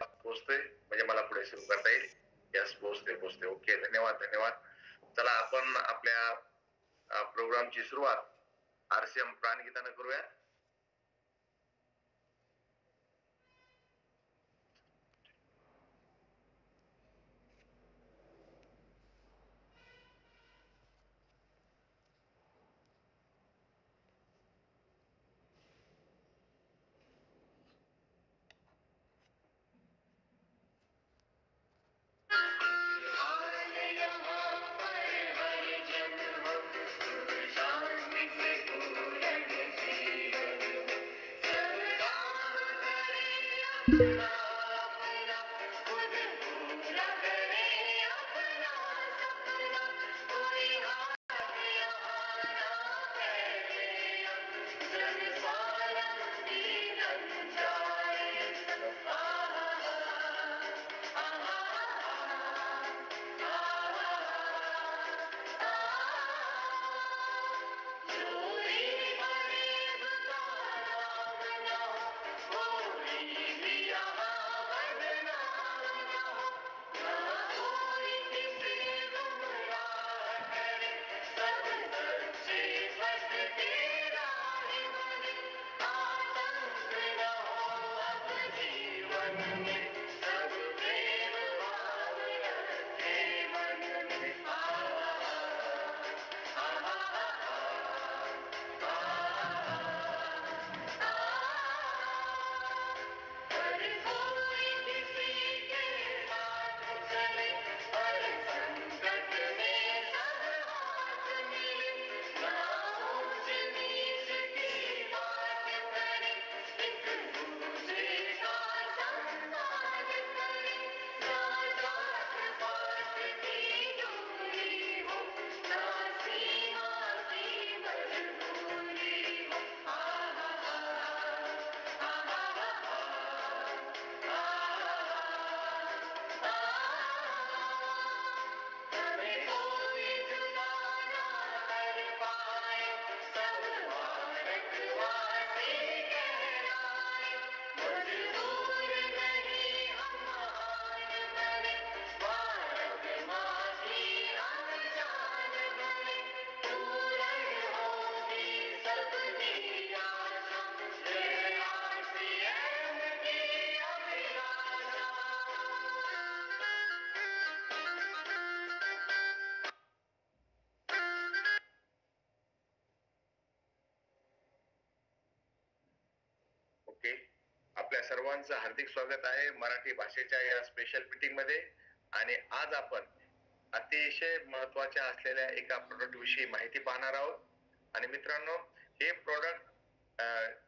पोहोचतोय म्हणजे मला पुढे सुरू करता येईल. यस, पोहोचते. ओके, धन्यवाद. चला आपण आपल्या प्रोग्रामची सुरुवात आरसीएम प्राणगीतानं करूया. ओके, आपल्या सर्वांचं हार्दिक स्वागत आहे मराठी भाषेच्या या स्पेशल मीटिंग मध्ये. आणि आज आपण अतिशय महत्वाच्या असलेल्या एका प्रोडक्ट विषयी माहिती पाहणार आहोत. आणि मित्रांनो, हे प्रोडक्ट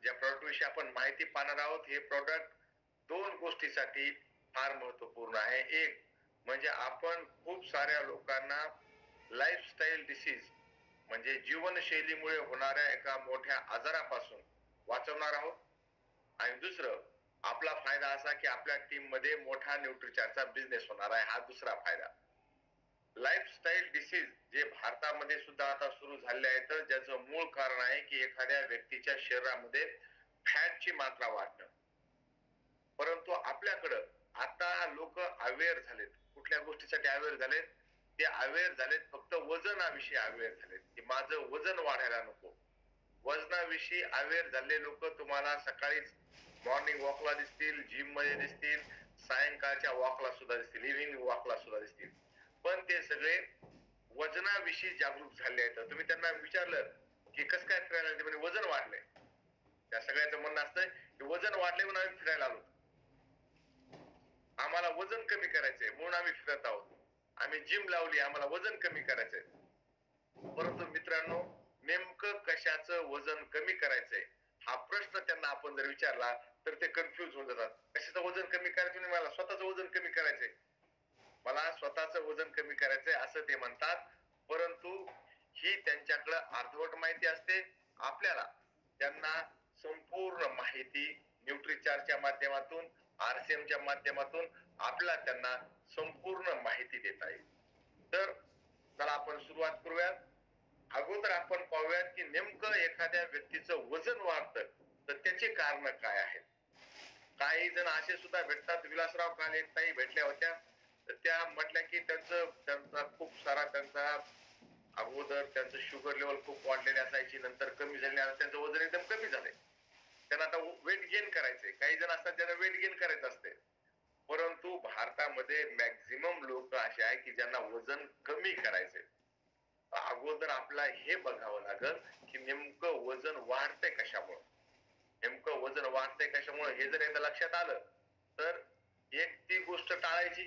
ज्या प्रोडक्ट विषयी आपण माहिती पाहणार आहोत, हे प्रोडक्ट दोन गोष्टीसाठी फार महत्वपूर्ण आहे. एक म्हणजे आपण खूप साऱ्या लोकांना लाईफस्टाईल डिसीज म्हणजे जीवनशैलीमुळे होणाऱ्या एका मोठ्या आजारापासून वाचवणार आहोत. आणि दुसरं, आपला फायदा असा की आपल्या टीम मध्ये मोठा न्यूट्रिचारचा बिझनेस होणार आहे. हा दुसरा फायदा. लाईफस्टाईल डिसीज जे भारतामध्ये सुद्धा आता सुरू झाले आहेत, ज्याचं मूळ कारण आहे की एखाद्या व्यक्तीच्या शरीरामध्ये फॅटची मात्रा वाढणं. परंतु आपल्याकडं आता लोक अवेअर झालेत. कुठल्या गोष्टीसाठी अवेअर झालेत? ते अवेअर झालेत फक्त वजनाविषयी अवेअर झालेत की माझं वजन वाढायला नको. वजनाविषयी अवेअर झालेले लोक तुम्हाला सकाळीच मॉर्निंग वॉकला दिसतील, जिम मध्ये दिसतील, सायंकाळच्या वॉकला सुद्धा दिसतील, इव्हिनिंग वॉकला सुद्धा दिसतील. पण ते सगळे वजनाविषयी जागरूक झाले आहेत. तुम्ही त्यांना विचारलं की कसं काय फिरायला, ते म्हणजे वजन वाढलंय. त्या सगळ्याचं म्हणणं असतं की वजन वाढले म्हणून आम्ही फिरायला आलो, आम्हाला वजन कमी करायचंय म्हणून आम्ही फिरत आहोत, आम्ही जिम लावली, आम्हाला वजन कमी करायचंय. परंतु मित्रांनो, नेमकं कशाचं वजन कमी करायचंय हा प्रश्न त्यांना आपण जर विचारला तर ते कन्फ्युज होऊन जातात. कशाचं वजन कमी करायचं नाही, मला स्वतःचं वजन कमी करायचंय, मला स्वतःचं वजन कमी करायचंय असं ते म्हणतात. परंतु ही त्यांच्याकडे अर्धवट माहिती असते. आपल्याला त्यांना संपूर्ण माहिती न्यूट्रिचारच्या माध्यमातून, आरसीएमच्या माध्यमातून आपल्याला त्यांना संपूर्ण माहिती देता येईल. तर चला आपण सुरुवात करूयात. अगोदर आपण पाहूयात की नेमकं एखाद्या व्यक्तीचं वजन वाढतं तर त्याची कारण काय आहेत. काही जण असे सुद्धा भेटतात. विलासराव काल एक ताई भेटल्या होत्या, तर त्या म्हटल्या की त्यांचा खूप सारा त्यांचा अगोदर त्यांचं शुगर लेवल खूप वाढलेली असायची, नंतर कमी झाली, आता त्यांचं वजन एकदम कमी झालंय. त्यांना आता वेट गेन करायचंय. काही जण असतात ज्यांना वेट गेन करायचं असते, परंतु भारतामध्ये मॅक्झिमम लोक असे आहे की ज्यांना वजन कमी करायचंय. अगोदर आपला हे बघावं लागल की नेमकं वजन वाढतंय कशामुळे, नेमकं वजन वाढतंय कशामुळे हे जर एकदा लक्षात आलं, तर एक ती गोष्ट टाळायची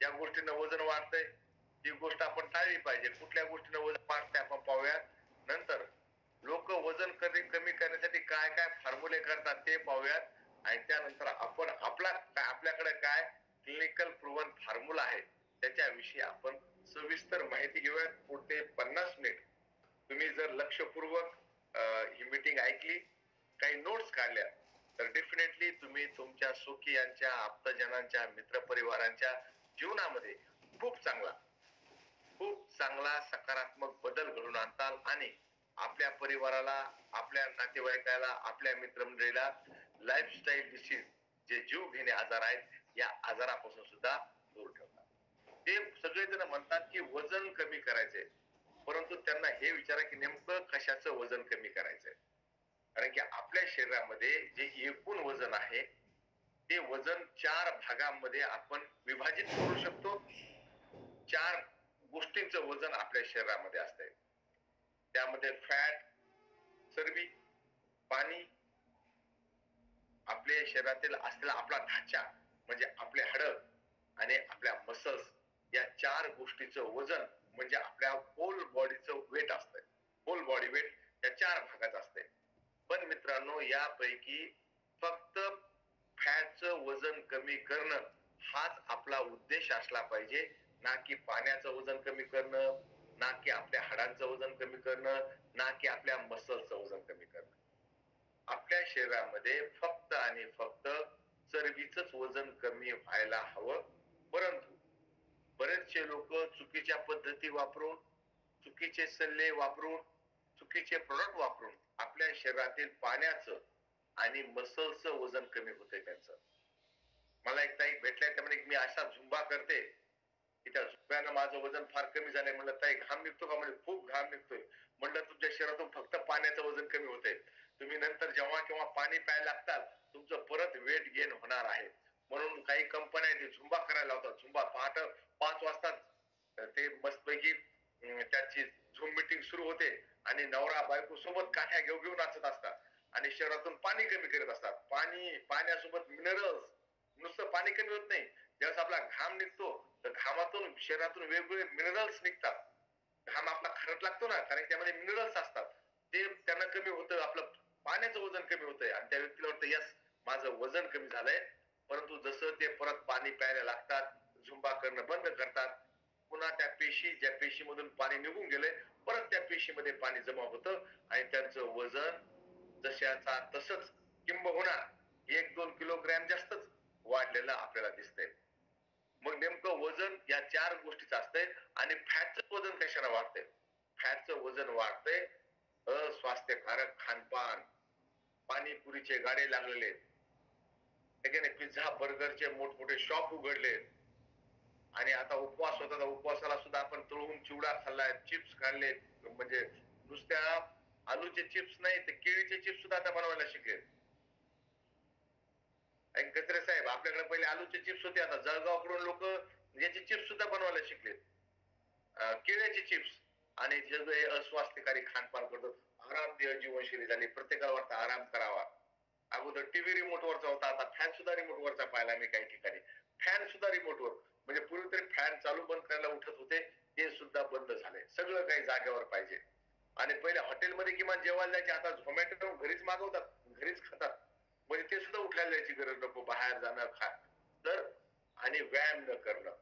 ज्या गोष्टीनं वजन वाढतंय, ती गोष्ट आपण टाळली पाहिजे. कुठल्या गोष्टीनं वजन वाढतंय आपण पाहूयात. नंतर लोक वजन कमी करण्यासाठी काय काय फॉर्म्युले करतात ते पाहूयात. आणि त्यानंतर आपण आपल्याकडे काय क्लिनिकल प्रूव्हन फॉर्म्युला आहे त्याच्याविषयी आपण सविस्तर माहिती घेऊयात. पुढे 50 मिनिट तुम्ही जर लक्षपूर्वक ही मीटिंग ऐकली, काही नोट्स काढल्या, तर डेफिनेटली तुम्ही तुमच्या सुखियांच्या, आप्तजनांच्या, मित्रपरिवारांच्या जीवनामध्ये खूप चांगला सकारात्मक बदल घडून आणताल आणि आपल्या परिवाराला, आपल्या नातेवाईकाला, आपल्या मित्रमंडळीला लाईफस्टाईल डिसीज जे जीव घेणे आजार आहेत, या आजारापासून सुद्धा दूर ठेवतात. ते सगळेजण म्हणतात की वजन कमी करायचंय, परंतु त्यांना हे विचारा की नेमकं कशाचं वजन कमी करायचंय. कारण की आपल्या शरीरामध्ये जे एकूण वजन आहे, ते वजन 4 भागांमध्ये आपण विभाजित करू शकतो. 4 गोष्टींचं वजन आपल्या शरीरामध्ये असतंय. त्यामध्ये फॅट, चरबी, पाणी, आपल्या शरीरातील असलेला आपला ढाचा म्हणजे आपले हाडं आणि आपल्या मसल्स, या 4 गोष्टीचं वजन म्हणजे आपल्या होल बॉडीचं वेट असतंय. होल बॉडी वेट या 4 भागात असते. पण मित्रांनो, यापैकी फक्त फॅटचं वजन कमी करणं हाच आपला उद्देश असला पाहिजे, ना की पाण्याचं वजन कमी करणं, ना की आपल्या हाडांचं वजन कमी करणं, ना की आपल्या मसलचं वजन कमी करणं. आपल्या शरीरामध्ये फक्त आणि फक्त चरबीचंच वजन कमी व्हायला हवं. परंतु बरेचसे लोक चुकीच्या पद्धती वापरून, चुकीचे सल्ले वापरून, चुकीचे प्रोडक्ट वापरून आपल्या शरीरातील पाण्याचं आणि मसलचं वजन कमी होतंय त्यांचं. मला एक ताई भेटल्या, त्या म्हणे मी असा झुंबा करते की त्या झुंब्यानं माझं वजन फार कमी झालंय. म्हणलं ताई घाम निघतो का? म्हणजे खूप घाम निघतोय. म्हणलं तुमच्या शरीरातून फक्त पाण्याचं वजन कमी होतंय. तुम्ही नंतर जेव्हा केव्हा पाणी प्यायला लागताल, तुमचं परत वेट गेन होणार आहे. म्हणून काही कंपन्या ते झुंबा करायला लावतात. झुंबा पहाटे 5 वाजता ते मस्तपैकी त्याची झूम मीटिंग सुरू होते आणि नवरा बायको सोबत काठ्या घेऊन घेऊन नाचत असतात आणि शरीरातून पाणी कमी करत असतात. पाण्यासोबत मिनरल्स, नुसतं पाणी कमी होत नाही. ज्यावेळेस आपला घाम निघतो, तर घामातून शरीरातून वेगवेगळे मिनरल्स निघतात. घाम आपला खारट लागतो ना, कारण त्यामध्ये मिनरल्स असतात. ते त्यांना कमी होतं, आपलं पाण्याचं वजन कमी होतंय आणि त्या व्यक्तीला वाटतं यस माझं वजन कमी झालंय. परंतु जसं ते परत पाणी प्यायला लागतात, झुंबा करणं बंद करतात, पुन्हा त्या पेशी, ज्या पेशीमधून पाणी निघून गेलंय, परत त्या पेशीमध्ये पाणी जमा होतं आणि त्यांचं वजन जशाचा तसंच, किंबहुना 1-2 किलोग्रॅम जास्तच वाढलेलं आपल्याला दिसतंय. मग नेमकं वजन या 4 गोष्टीचं असतंय. आणि फॅटचं वजन कशाने वाढतंय? फॅटचं वजन वाढतंय अस्वास्थ्यकारक खानपान, पाणीपुरीचे गाडे लागलेले, पिझ्झा बर्गरचे मोठमोठे शॉप उघडले. आणि आता उपवास होता, तर उपवासाला सुद्धा आपण तळून चिवडा खाल्लाय, चिप्स खाल्ले, म्हणजे नुसत्या आलूचे चिप्स नाही, तर केळीचे चिप्स सुद्धा आता बनवायला शिकले. आणि कचरे साहेब, आपल्याकडे पहिले आलूचे चिप्स होते, आता जळगावकडून लोक याचे चिप्स सुद्धा बनवायला शिकले. केळ्याचे चिप्स. आणि सगळे अस्वास्थ्यकारी खानपान करतो. आरामदेह जीवनशैली झाली. प्रत्येकाला वाटतं आराम करावा. अगोदर टीव्ही रिमोट वरचा होता, आता फॅन सुद्धा रिमोट वरचा पाहिला मी काही ठिकाणी. फॅन सुद्धा रिमोट वर. म्हणजे पूर्वी तरी फॅन चालू बंद करायला उठत होते, ते सुद्धा बंद झाले. सगळं काही जागेवर पाहिजे. आणि पहिले हॉटेलमध्ये किमान जेवायला जायचे, आता झोमॅटो घरीच मागवतात, घरीच खातात. म्हणजे ते सुद्धा उठायला जायची गरज नको, बाहेर जाणं तर. आणि व्यायाम न करणं,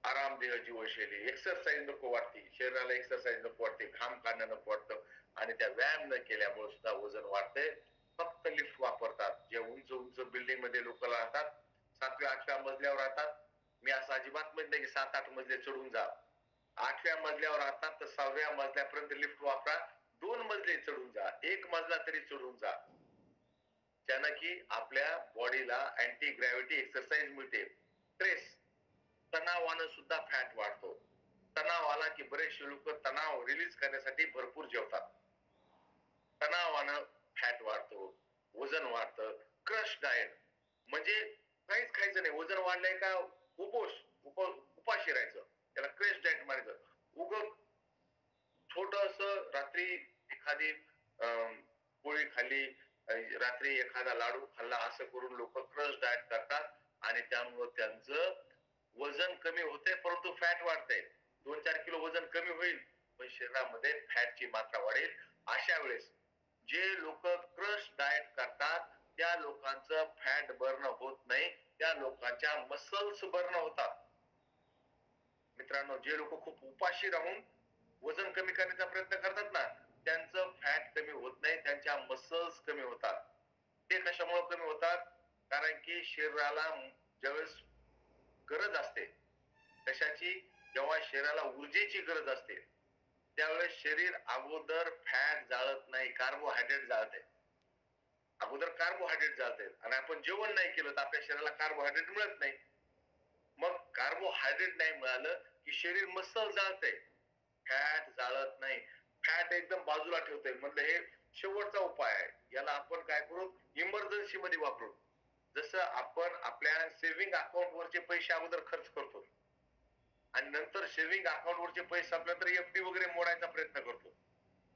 आरामदेह जीवनशैली, एक्सरसाइज नको वाटते, शरीराला एक्सरसाइज नको वाटते, घाम काढणं नको वाटतं. आणि त्या व्यायाम न केल्यामुळे सुद्धा वजन वाढते. फक्त लिफ्ट वापरतात. जे उंच उंच बिल्डिंग मध्ये लोक राहतात, 7व्या-8व्या मजल्यावर राहतात. मी असं अजिबात म्हणत नाही की 7-8 मजले चढून जा. 8व्या मजल्यावर राहतात तर 6व्या मजल्यापर्यंत लिफ्ट वापरा. 2 मजले चढून जा, 1 मजला तरी चढून जा. ज्यानं की आपल्या बॉडीला अँटी ग्रॅव्हिटी एक्सरसाइज मिळते. स्ट्रेस, तणावानं सुद्धा फॅट वाढतो. तणाव आला की बरेचसे लोक तणाव रिलीज करण्यासाठी भरपूर जेवतात. तणावानं फॅट वाढतो, वजन वाढतं. क्रश डाएट म्हणजे काहीच खायचं नाही. वजन वाढलंय का उपाशी राहायचं. त्याला क्रश डाएट म्हणायचं. उगं छोटस रात्री एखादी पोळी खाल्ली, रात्री एखादा लाडू खाल्ला, असं करून लोक क्रश डाएट करतात आणि त्यामुळे त्यांचं वजन कमी होते परंतु फॅट वाढते. 2-4 किलो वजन कमी होईल पण शरीरामध्ये फॅटची मात्रा वाढेल. अशा वेळेस जे लोक क्रश डाएट करतात त्या लोकांचं फॅट बर्न होत नाही, त्या लोकांच्या मसल्स बर्न होतात. मित्रांनो, जे लोक खूप उपाशी राहून वजन कमी करण्याचा प्रयत्न करतात ना, त्यांचं फॅट कमी होत नाही, त्यांच्या मसल्स कमी होतात. ते कशामुळे कमी होतात? कारण की शरीराला ज्यावेळेस गरज असते कशाची, जेव्हा शरीराला ऊर्जेची गरज असते त्यावेळेस शरीर अगोदर फॅट जाळत नाही, कार्बोहायड्रेट जाळते. अगोदर कार्बोहायड्रेट जाळते आणि आपण जेवण नाही केलं तर आपल्या शरीराला कार्बोहायड्रेट मिळत नाही. मग कार्बोहायड्रेट नाही मिळालं की शरीर मसल जाळते, फॅट जाळत नाही. फॅट एकदम बाजूला ठेवते. म्हणलं हे शेवटचा उपाय आहे, याला आपण काय करू, इमर्जन्सी मध्ये वापरू. जसं आपण आपल्या सेव्हिंग अकाउंट वरचे पैसे अगोदर खर्च करतो आणि नंतर सेव्हिंग अकाउंट वरचे पैसे संपल्यानंतर एफडी वगैरे मोडायचा प्रयत्न करतो.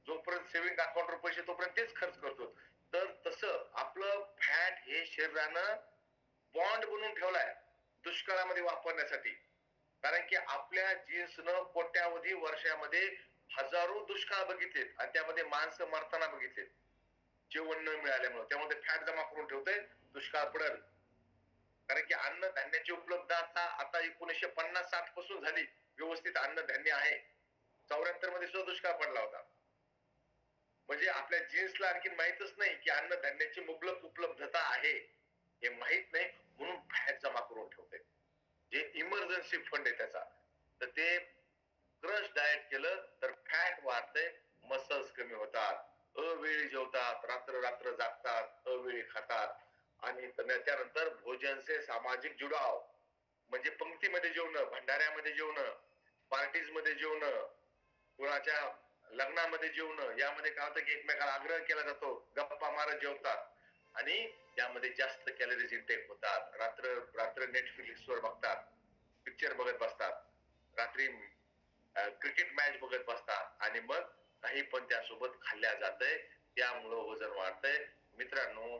जोपर्यंत सेव्हिंग अकाउंटवर पैसे तोपर्यंत तेच खर्च करतो. तर तसं आपलं फॅट हे शरीरानं बॉन्ड बनवून ठेवलाय दुष्काळामध्ये वापरण्यासाठी. कारण की आपल्या जीन्सनं कोट्यावधी वर्षामध्ये हजारो दुष्काळ बघितलेत आणि त्यामध्ये माणसं मरताना बघितलेत जेवण न मिळाल्यामुळे. त्यामध्ये फॅट जमा करून ठेवतोय, दुष्काळ पडेल. कारण की अन्नधान्याची उपलब्धता आता 1950-60 पासून झाली. व्यवस्थित अन्नधान्य आहे. 74 मध्ये सुद्धा दुष्काळ पडला होता. म्हणजे आपल्या जीन्सला आणखी माहितच नाही की अन्नधान्याची मुबलक उपलब्धता आहे, हे माहित नाही म्हणून फॅट जमा करून ठेवते. जे इमर्जन्सी फंड आहे त्याचा. तर ते क्रश डाएट केलं तर फॅट वाढते, मसल्स कमी होतात. अवेळी जेवतात, रात्र रात्र जागतात, अवेळी खातात आणि त्यानंतर भोजन से सामाजिक जुडाव म्हणजे पंक्तीमध्ये जेवणं, भंडाऱ्यामध्ये जेवणं, पार्टीज मध्ये जेवणं, कुणाच्या लग्नामध्ये जेवणं, यामध्ये काय होतं की एकमेकाला आग्रह केला जातो, गप्पा मारत जेवतात आणि त्यामध्ये जास्त कॅलरीज इंटेक होतात. रात्र रात्र नेटफ्लिक्स वर बघतात, पिक्चर बघत बसतात, रात्री क्रिकेट मॅच बघत बसतात आणि मग काही पण त्यासोबत खाल्ल्या जातंय, त्यामुळं वजन वाढतंय. मित्रांनो,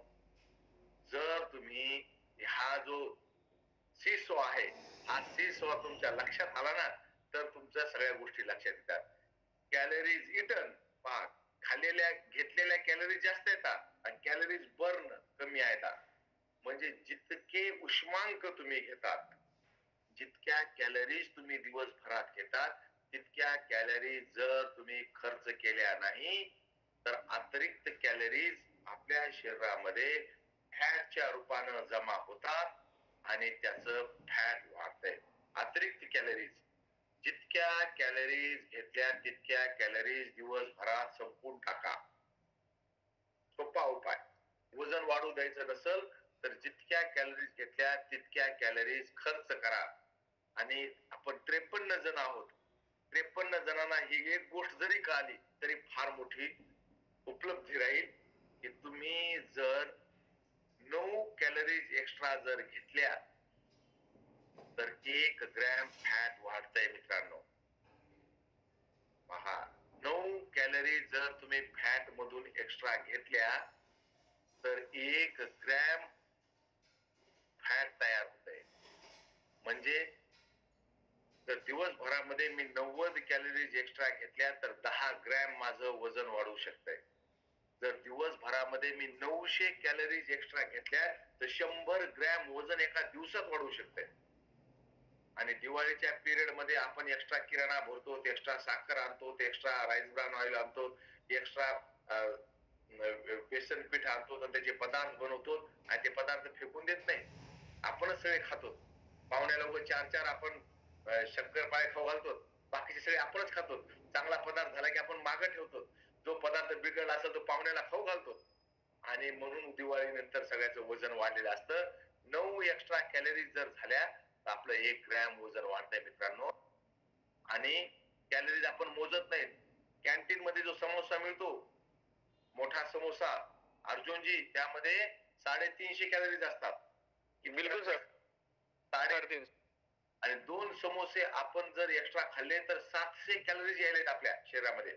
जर तुम्ही हा जो सीसॉ आहे, हा सीसॉ तुमच्या लक्षात आला ना, तर तुमच्या सगळ्या गोष्टी लक्षात येतात. कॅलरीज इटन पहा, खाल्लेल्या घेतलेल्या कॅलरीज जास्त येतात आणि कॅलरीज बर्न कमी येतात. म्हणजे जितके उष्मांक तुम्ही घेतात, जितक्या कॅलरीज तुम्ही दिवसभरात घेतात, तितक्या कॅलरीज जर तुम्ही खर्च केल्या नाही तर अतिरिक्त कॅलरीज आपल्या शरीरामध्ये फॅटच्या रूपानं जमा होतात आणि त्याचं फॅट वाढतंय. अतिरिक्त कॅलरीज, जितक्या कॅलरीज घेतल्या तितक्या कॅलरीज दिवसभरात संपून टाका. सोपा उपाय. वजन वाढू द्यायचं नसेल तर जितक्या कॅलरीज घेतल्या तितक्या कॅलरीज खर्च करा. आणि आपण 53 जण आहोत. 53 जणांना ही एक गोष्ट जरी कळाली तरी फार मोठी उपलब्धी राहील की तुम्ही जर 9 कॅलरीज एक्स्ट्रा जर घेतल्या तर 1 ग्रॅम फॅट वाढतंय मित्रांनो. पहा, 9 कॅलरी जर तुम्ही फॅट मधून एक्स्ट्रा घेतल्या तर 1 ग्रॅम फॅट तयार होतंय. म्हणजे जर दिवसभरामध्ये मी 90 कॅलरीज एक्स्ट्रा घेतल्या तर 10 ग्रॅम माझं वजन वाढू शकतंय. जर दिवसभरामध्ये मी 900 कॅलरीज एक्स्ट्रा घेतल्या तर 100 ग्रॅम वजन एका दिवसात वाढू शकतंय. आणि दिवाळीच्या पिरियड मध्ये आपण एक्स्ट्रा किराणा भरतो, एक्स्ट्रा साखर आणतो, एक्स्ट्रा राईस ब्रान ऑइल आणतो, एक्स्ट्रा बेसन पीठ आणतो आणि त्याचे पदार्थ बनवतो आणि ते पदार्थ फेकून देत नाही. आपणच सगळे खातो. पाहुण्याला उगाच 4-4 आपण शंकरपाळे खाऊ घालतो, बाकीचे सगळे आपणच खातो. चांगला पदार्थ झाला की आपण मागं ठेवतो. जो पदार्थ बिघडला असेल तो पाहुण्याला खाऊ घालतो. आणि म्हणून दिवाळीनंतर सगळ्याचं वजन वाढलेलं असतं. 9 एक्स्ट्रा कॅलरीज जर झाल्या तर आपलं 1 ग्रॅम वजन वाढतंय मित्रांनो. आणि कॅलरीज आपण मोजत नाहीत. कॅन्टीन मध्ये जो समोसा मिळतो, मोठा समोसा अर्जुनजी, त्यामध्ये 350 कॅलरीज असतात. बिलकुल सर. साडे 350. आणि 2 समोसे आपण जर एक्स्ट्रा खाल्ले तर 700 कॅलरीज यायलेत आपल्या शरीरामध्ये.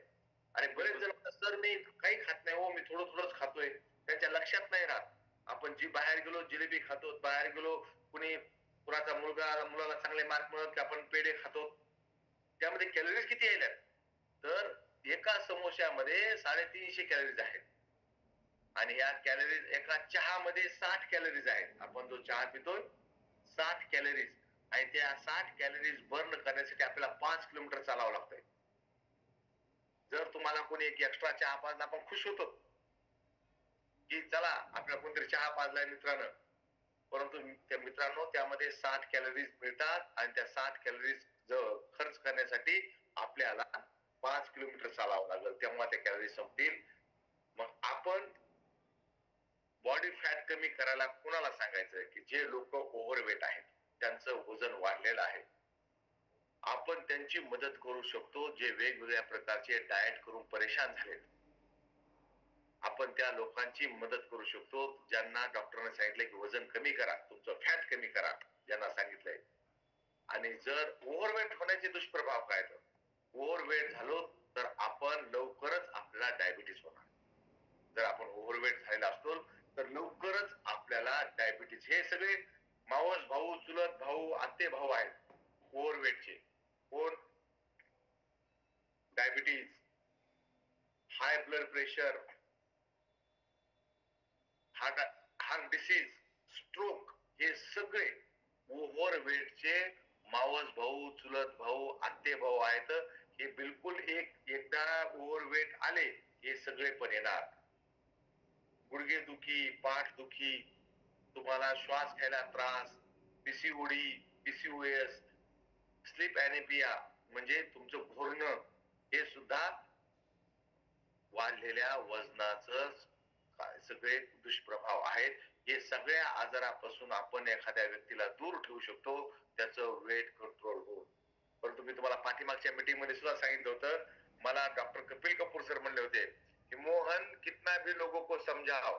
आणि बरेच जण म्हणतात, सर मी काही खात नाही हो, मी थोडं थोडंच खातोय. त्यांच्या लक्षात नाही राहत. आपण जी बाहेर गेलो जिलेबी खातो, बाहेर गेलो कुणी कुणाचा मुलाला चांगले मार्क मिळत की आपण पेढे खातो. त्यामध्ये कॅलरीज किती यायल्यात? तर एका समोस्यामध्ये 350 कॅलरीज आहेत. आणि या कॅलरीज एका चहामध्ये 60 कॅलरीज आहेत. आपण जो चहा पितोय 60 कॅलरीज. आणि त्या 60 कॅलरीज बर्न करण्यासाठी आपल्याला 5 किलोमीटर चालावं लागतंय. जर तुम्हाला कोणी एक एक्स्ट्रा चहा पाजला आपण खुश होतो की चला आपल्याला कोणतरी चहा पाजलाय मित्रानं. परंतु त्या मित्रांनो त्यामध्ये 60 कॅलरीज मिळतात आणि त्या 60 कॅलरीज खर्च करण्यासाठी आपल्याला 5 किलोमीटर चालावं लागेल, तेव्हा त्या कॅलरीज संपतील. मग आपण बॉडी फॅट कमी करायला कोणाला सांगायचं की जे लोक ओव्हरवेट आहेत, त्यांचं वजन वाढलेलं आहे. आपण त्यांची मदत करू शकतो जे वेगवेगळ्या प्रकारचे डाएट करून परेशान झालेत. आपण त्या लोकांची मदत करू शकतो ज्यांना डॉक्टरने सांगितलंय की वजन कमी करा, तुमचं फॅट कमी करा, ज्यांना सांगितलंय. आणि जर ओव्हरवेट होण्याचे दुष्प्रभाव काय, तर ओव्हरवेट झालो तर आपण लवकरच आपल्याला डायबिटीस होणार. जर आपण ओव्हरवेट झालेला असतो तर लवकरच आपल्याला डायबिटीस. हे सगळे मावस भाऊ, चुलत भाऊ, आत्ते भाऊ आहेत ओव्हरवेटचे. कोण? Diabetes, high blood pressure, heart heart disease, stroke, हे सगळे ओव्हरवेटचे मावस भाऊ, चुलत भाऊ, आत्ते भाऊ आहेत. हे बिलकुल एकदा ओव्हरवेट आले हे सगळे पण येणार. गुडघे दुखी, पाठ दुखी, तुम्हाला श्वास घ्यायला त्रास, पीसीओडी, पीसीओएस, स्लीप ॲनेमिया म्हणजे तुमचं घोरणं, हे सुद्धा वाढलेल्या वजनाचं सगळे दुष्प्रभाव आहेत. हे सगळ्या आजारापासून आपण एखाद्या व्यक्तीला दूर ठेवू शकतो, त्याचं वेट कंट्रोल होऊन. परंतु मी तुम्हाला पाठीमागच्या मीटिंग मध्ये सुद्धा सांगितलं होतं, मला डॉक्टर कपिल कपूर सर म्हणले होते कि मोहन कितना भी लोगों को समझाओ,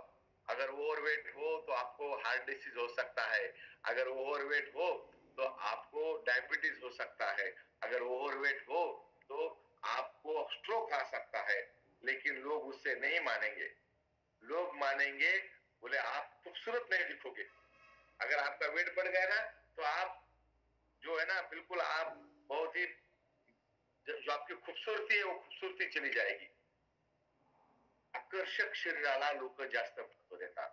अगर ओवरवेट हो तो आपको हार्ट डिसीज हो सकता है, अगर ओवरवेट हो तो आपको डायबिटीज हो सकता है, अगर ओवरवेट हो तो आपको स्ट्रोक आ सकता है, लेकिन लोग उससे नहीं मानेंगे. लोग मानेंगे, बोले आप खूबसूरत नहीं दिखोगे. अगर आपका वेट बढ़ गया ना तो आप जो है ना बिल्कुल आप बहुत ही, जो आपकी खूबसूरती है वो खूबसूरती चली जाएगी. आकर्षक शरीराला लोक जास्त महत्व देतात.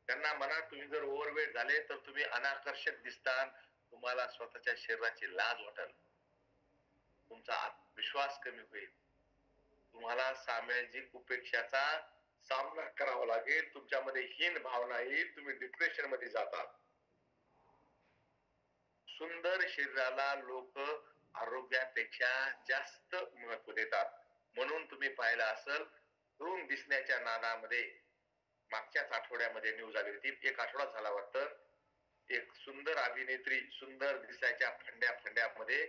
त्यांना म्हणा तुम्ही जर ओव्हरवेट झाले तर तुम्ही अनाकर्षक दिसता, तुम्हाला स्वतःच्या शरीराची लाज वाटेल, तुमचा आत्मविश्वास कमी होईल, तुम्हाला सामाजिक उपेक्षाचा सामना करावा लागेल, तुमच्यामध्ये हीन भावना येईल, तुम्ही डिप्रेशन मध्ये जाता. सुंदर शरीराला लोक आरोग्यापेक्षा जास्त महत्व देतात. म्हणून तुम्ही पाहिलं असेल, तरुण दिसण्याच्या नादामध्ये मागच्याच आठवड्यामध्ये न्यूज आली होती, एक आठवडा झाला वाटतं, एक सुंदर अभिनेत्री सुंदर दिसायच्या फंड्या फंड्यामध्ये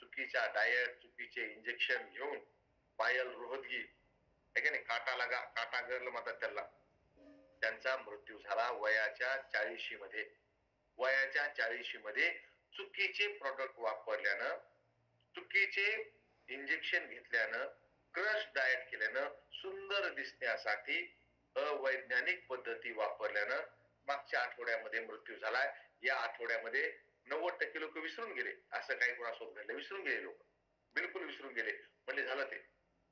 चुकीच्या डाएट, चुकीचे इंजेक्शन घेऊन, पायल रोहतगी है की नाही, काटा गर्ल म्हणतात त्याला, त्यांचा मृत्यू झाला वयाच्या 40 मध्ये. वयाच्या 40 मध्ये चुकीचे प्रॉडक्ट वापरल्यानं, चुकीचे इंजेक्शन घेतल्यानं, क्रश डाएट केल्यानं, सुंदर दिसण्यासाठी अवैज्ञानिक पद्धती वापरल्यानं मागच्या आठवड्यामध्ये मृत्यू झालाय. या आठवड्यामध्ये 90% लोक विसरून गेले, असं काही कोणासोबत घडलं, विसरून गेले लोक, बिलकुल विसरून गेले. म्हणजे झालं ते,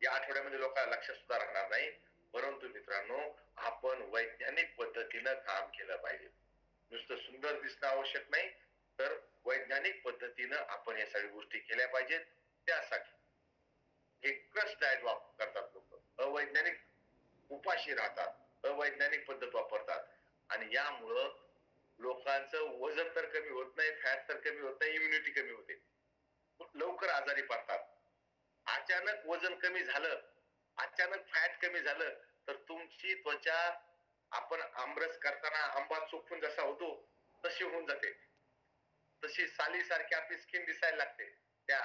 या आठवड्यामध्ये लोकांना लक्षात सुद्धा राहणार नाही. परंतु मित्रांनो, आपण वैज्ञानिक पद्धतीनं काम केलं पाहिजे. नुसतं सुंदर दिसणं आवश्यक नाही, तर वैज्ञानिक पद्धतीनं आपण या सगळ्या गोष्टी केल्या पाहिजेत. त्यासाठी एक क्रश डाएट करतात लोक, अवैज्ञानिक उपाशी राहतात, अवैज्ञानिक पद्धत वापरतात, आणि यामुळं लोकांचं वजन तर कमी होत नाही, फॅट तर कमी होत नाही, इम्युनिटी कमी होते, लवकर आजारी पडतात. अचानक वजन कमी झालं, अचानक फॅट कमी झालं तर तुमची त्वचा आपण आमरस करताना आंबा चोखून जसा होतो तशी होऊन जाते. तशी सालीसारखी आपली स्किन दिसायला लागते. त्या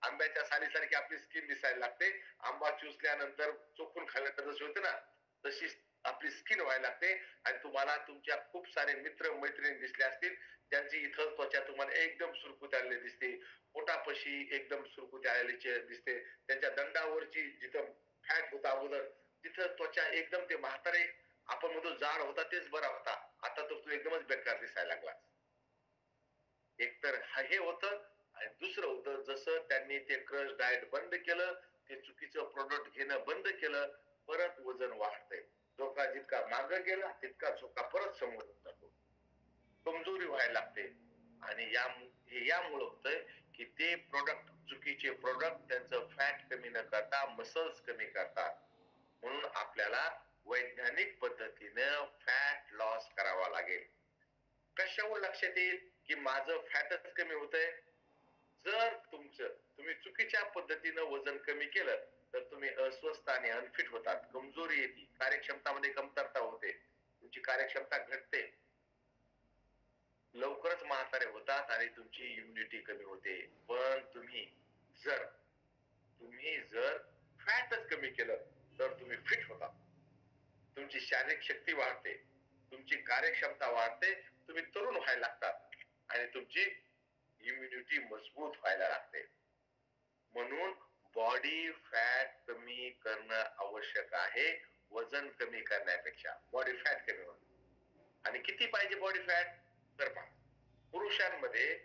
आंब्याच्या सालीसारखी आपली स्किन दिसायला लागते. आंबा चुसल्यानंतर चोखून खाल्ल्यानंतर जशी होते ना तशी आपली स्किन व्हायला लागते आणि तुम्हाला तुमच्या खूप सारे मित्र मैत्रिणी दिसले असतील ज्यांची इथं त्वचा तुम्हाला एकदम सुरकुत आलेली दिसते, पोटापाशी एकदम सुरकुत आलेली दिसते, त्यांच्या दंडावरची जिथं फॅट होता अगोदर तिथं त्वचा एकदम ते म्हातारे आपण म्हणतो जाड होता तेच बरा होता, आता तर तू एकदमच बेकार दिसायला लागला. एक तर हे होतं आणि दुसरं होतं जसं त्यांनी ते क्रश डाएट बंद केलं, ते चुकीचं प्रोडक्ट घेणं बंद केलं, परत वजन वाढतंय. धोका जितका मागं गेला तितका धोका परत समोर जातो. कमजोरी व्हायला लागते आणि हे यामुळे होतंय की ते प्रोडक्ट चुकीचे प्रोडक्ट त्यांचं फॅट कमी न करता मसल्स कमी करतात. म्हणून आपल्याला वैज्ञानिक पद्धतीनं फॅट लॉस करावा लागेल. कशावर लक्षात येईल की माझं फॅटच कमी होतंय? जर तुम्ही चुकीच्या पद्धतीनं वजन कमी केलं तर तुम्ही अस्वस्थ आणि अनफिट होतात, कमजोरी येते, कार्यक्षमतामध्ये कमतरता होते, तुमची कार्यक्षमता घटते, लवकरच म्हातारे होतात आणि तुमची इम्युनिटी कमी होते. पण जर तुम्ही जर फॅटच कमी केलं तर तुम्ही फिट होता, तुमची शारीरिक शक्ती वाढते, तुमची कार्यक्षमता वाढते, तुम्ही तरुण व्हायला लागतात आणि तुमची इम्युनिटी मजबूत व्हायला लागते. म्हणून बॉडी फॅट कमी करणं आवश्यक आहे वजन कमी करण्यापेक्षा. बॉडी फॅट कमी होणं आणि किती पाहिजे बॉडी फॅट तर पहा, पुरुषांमध्ये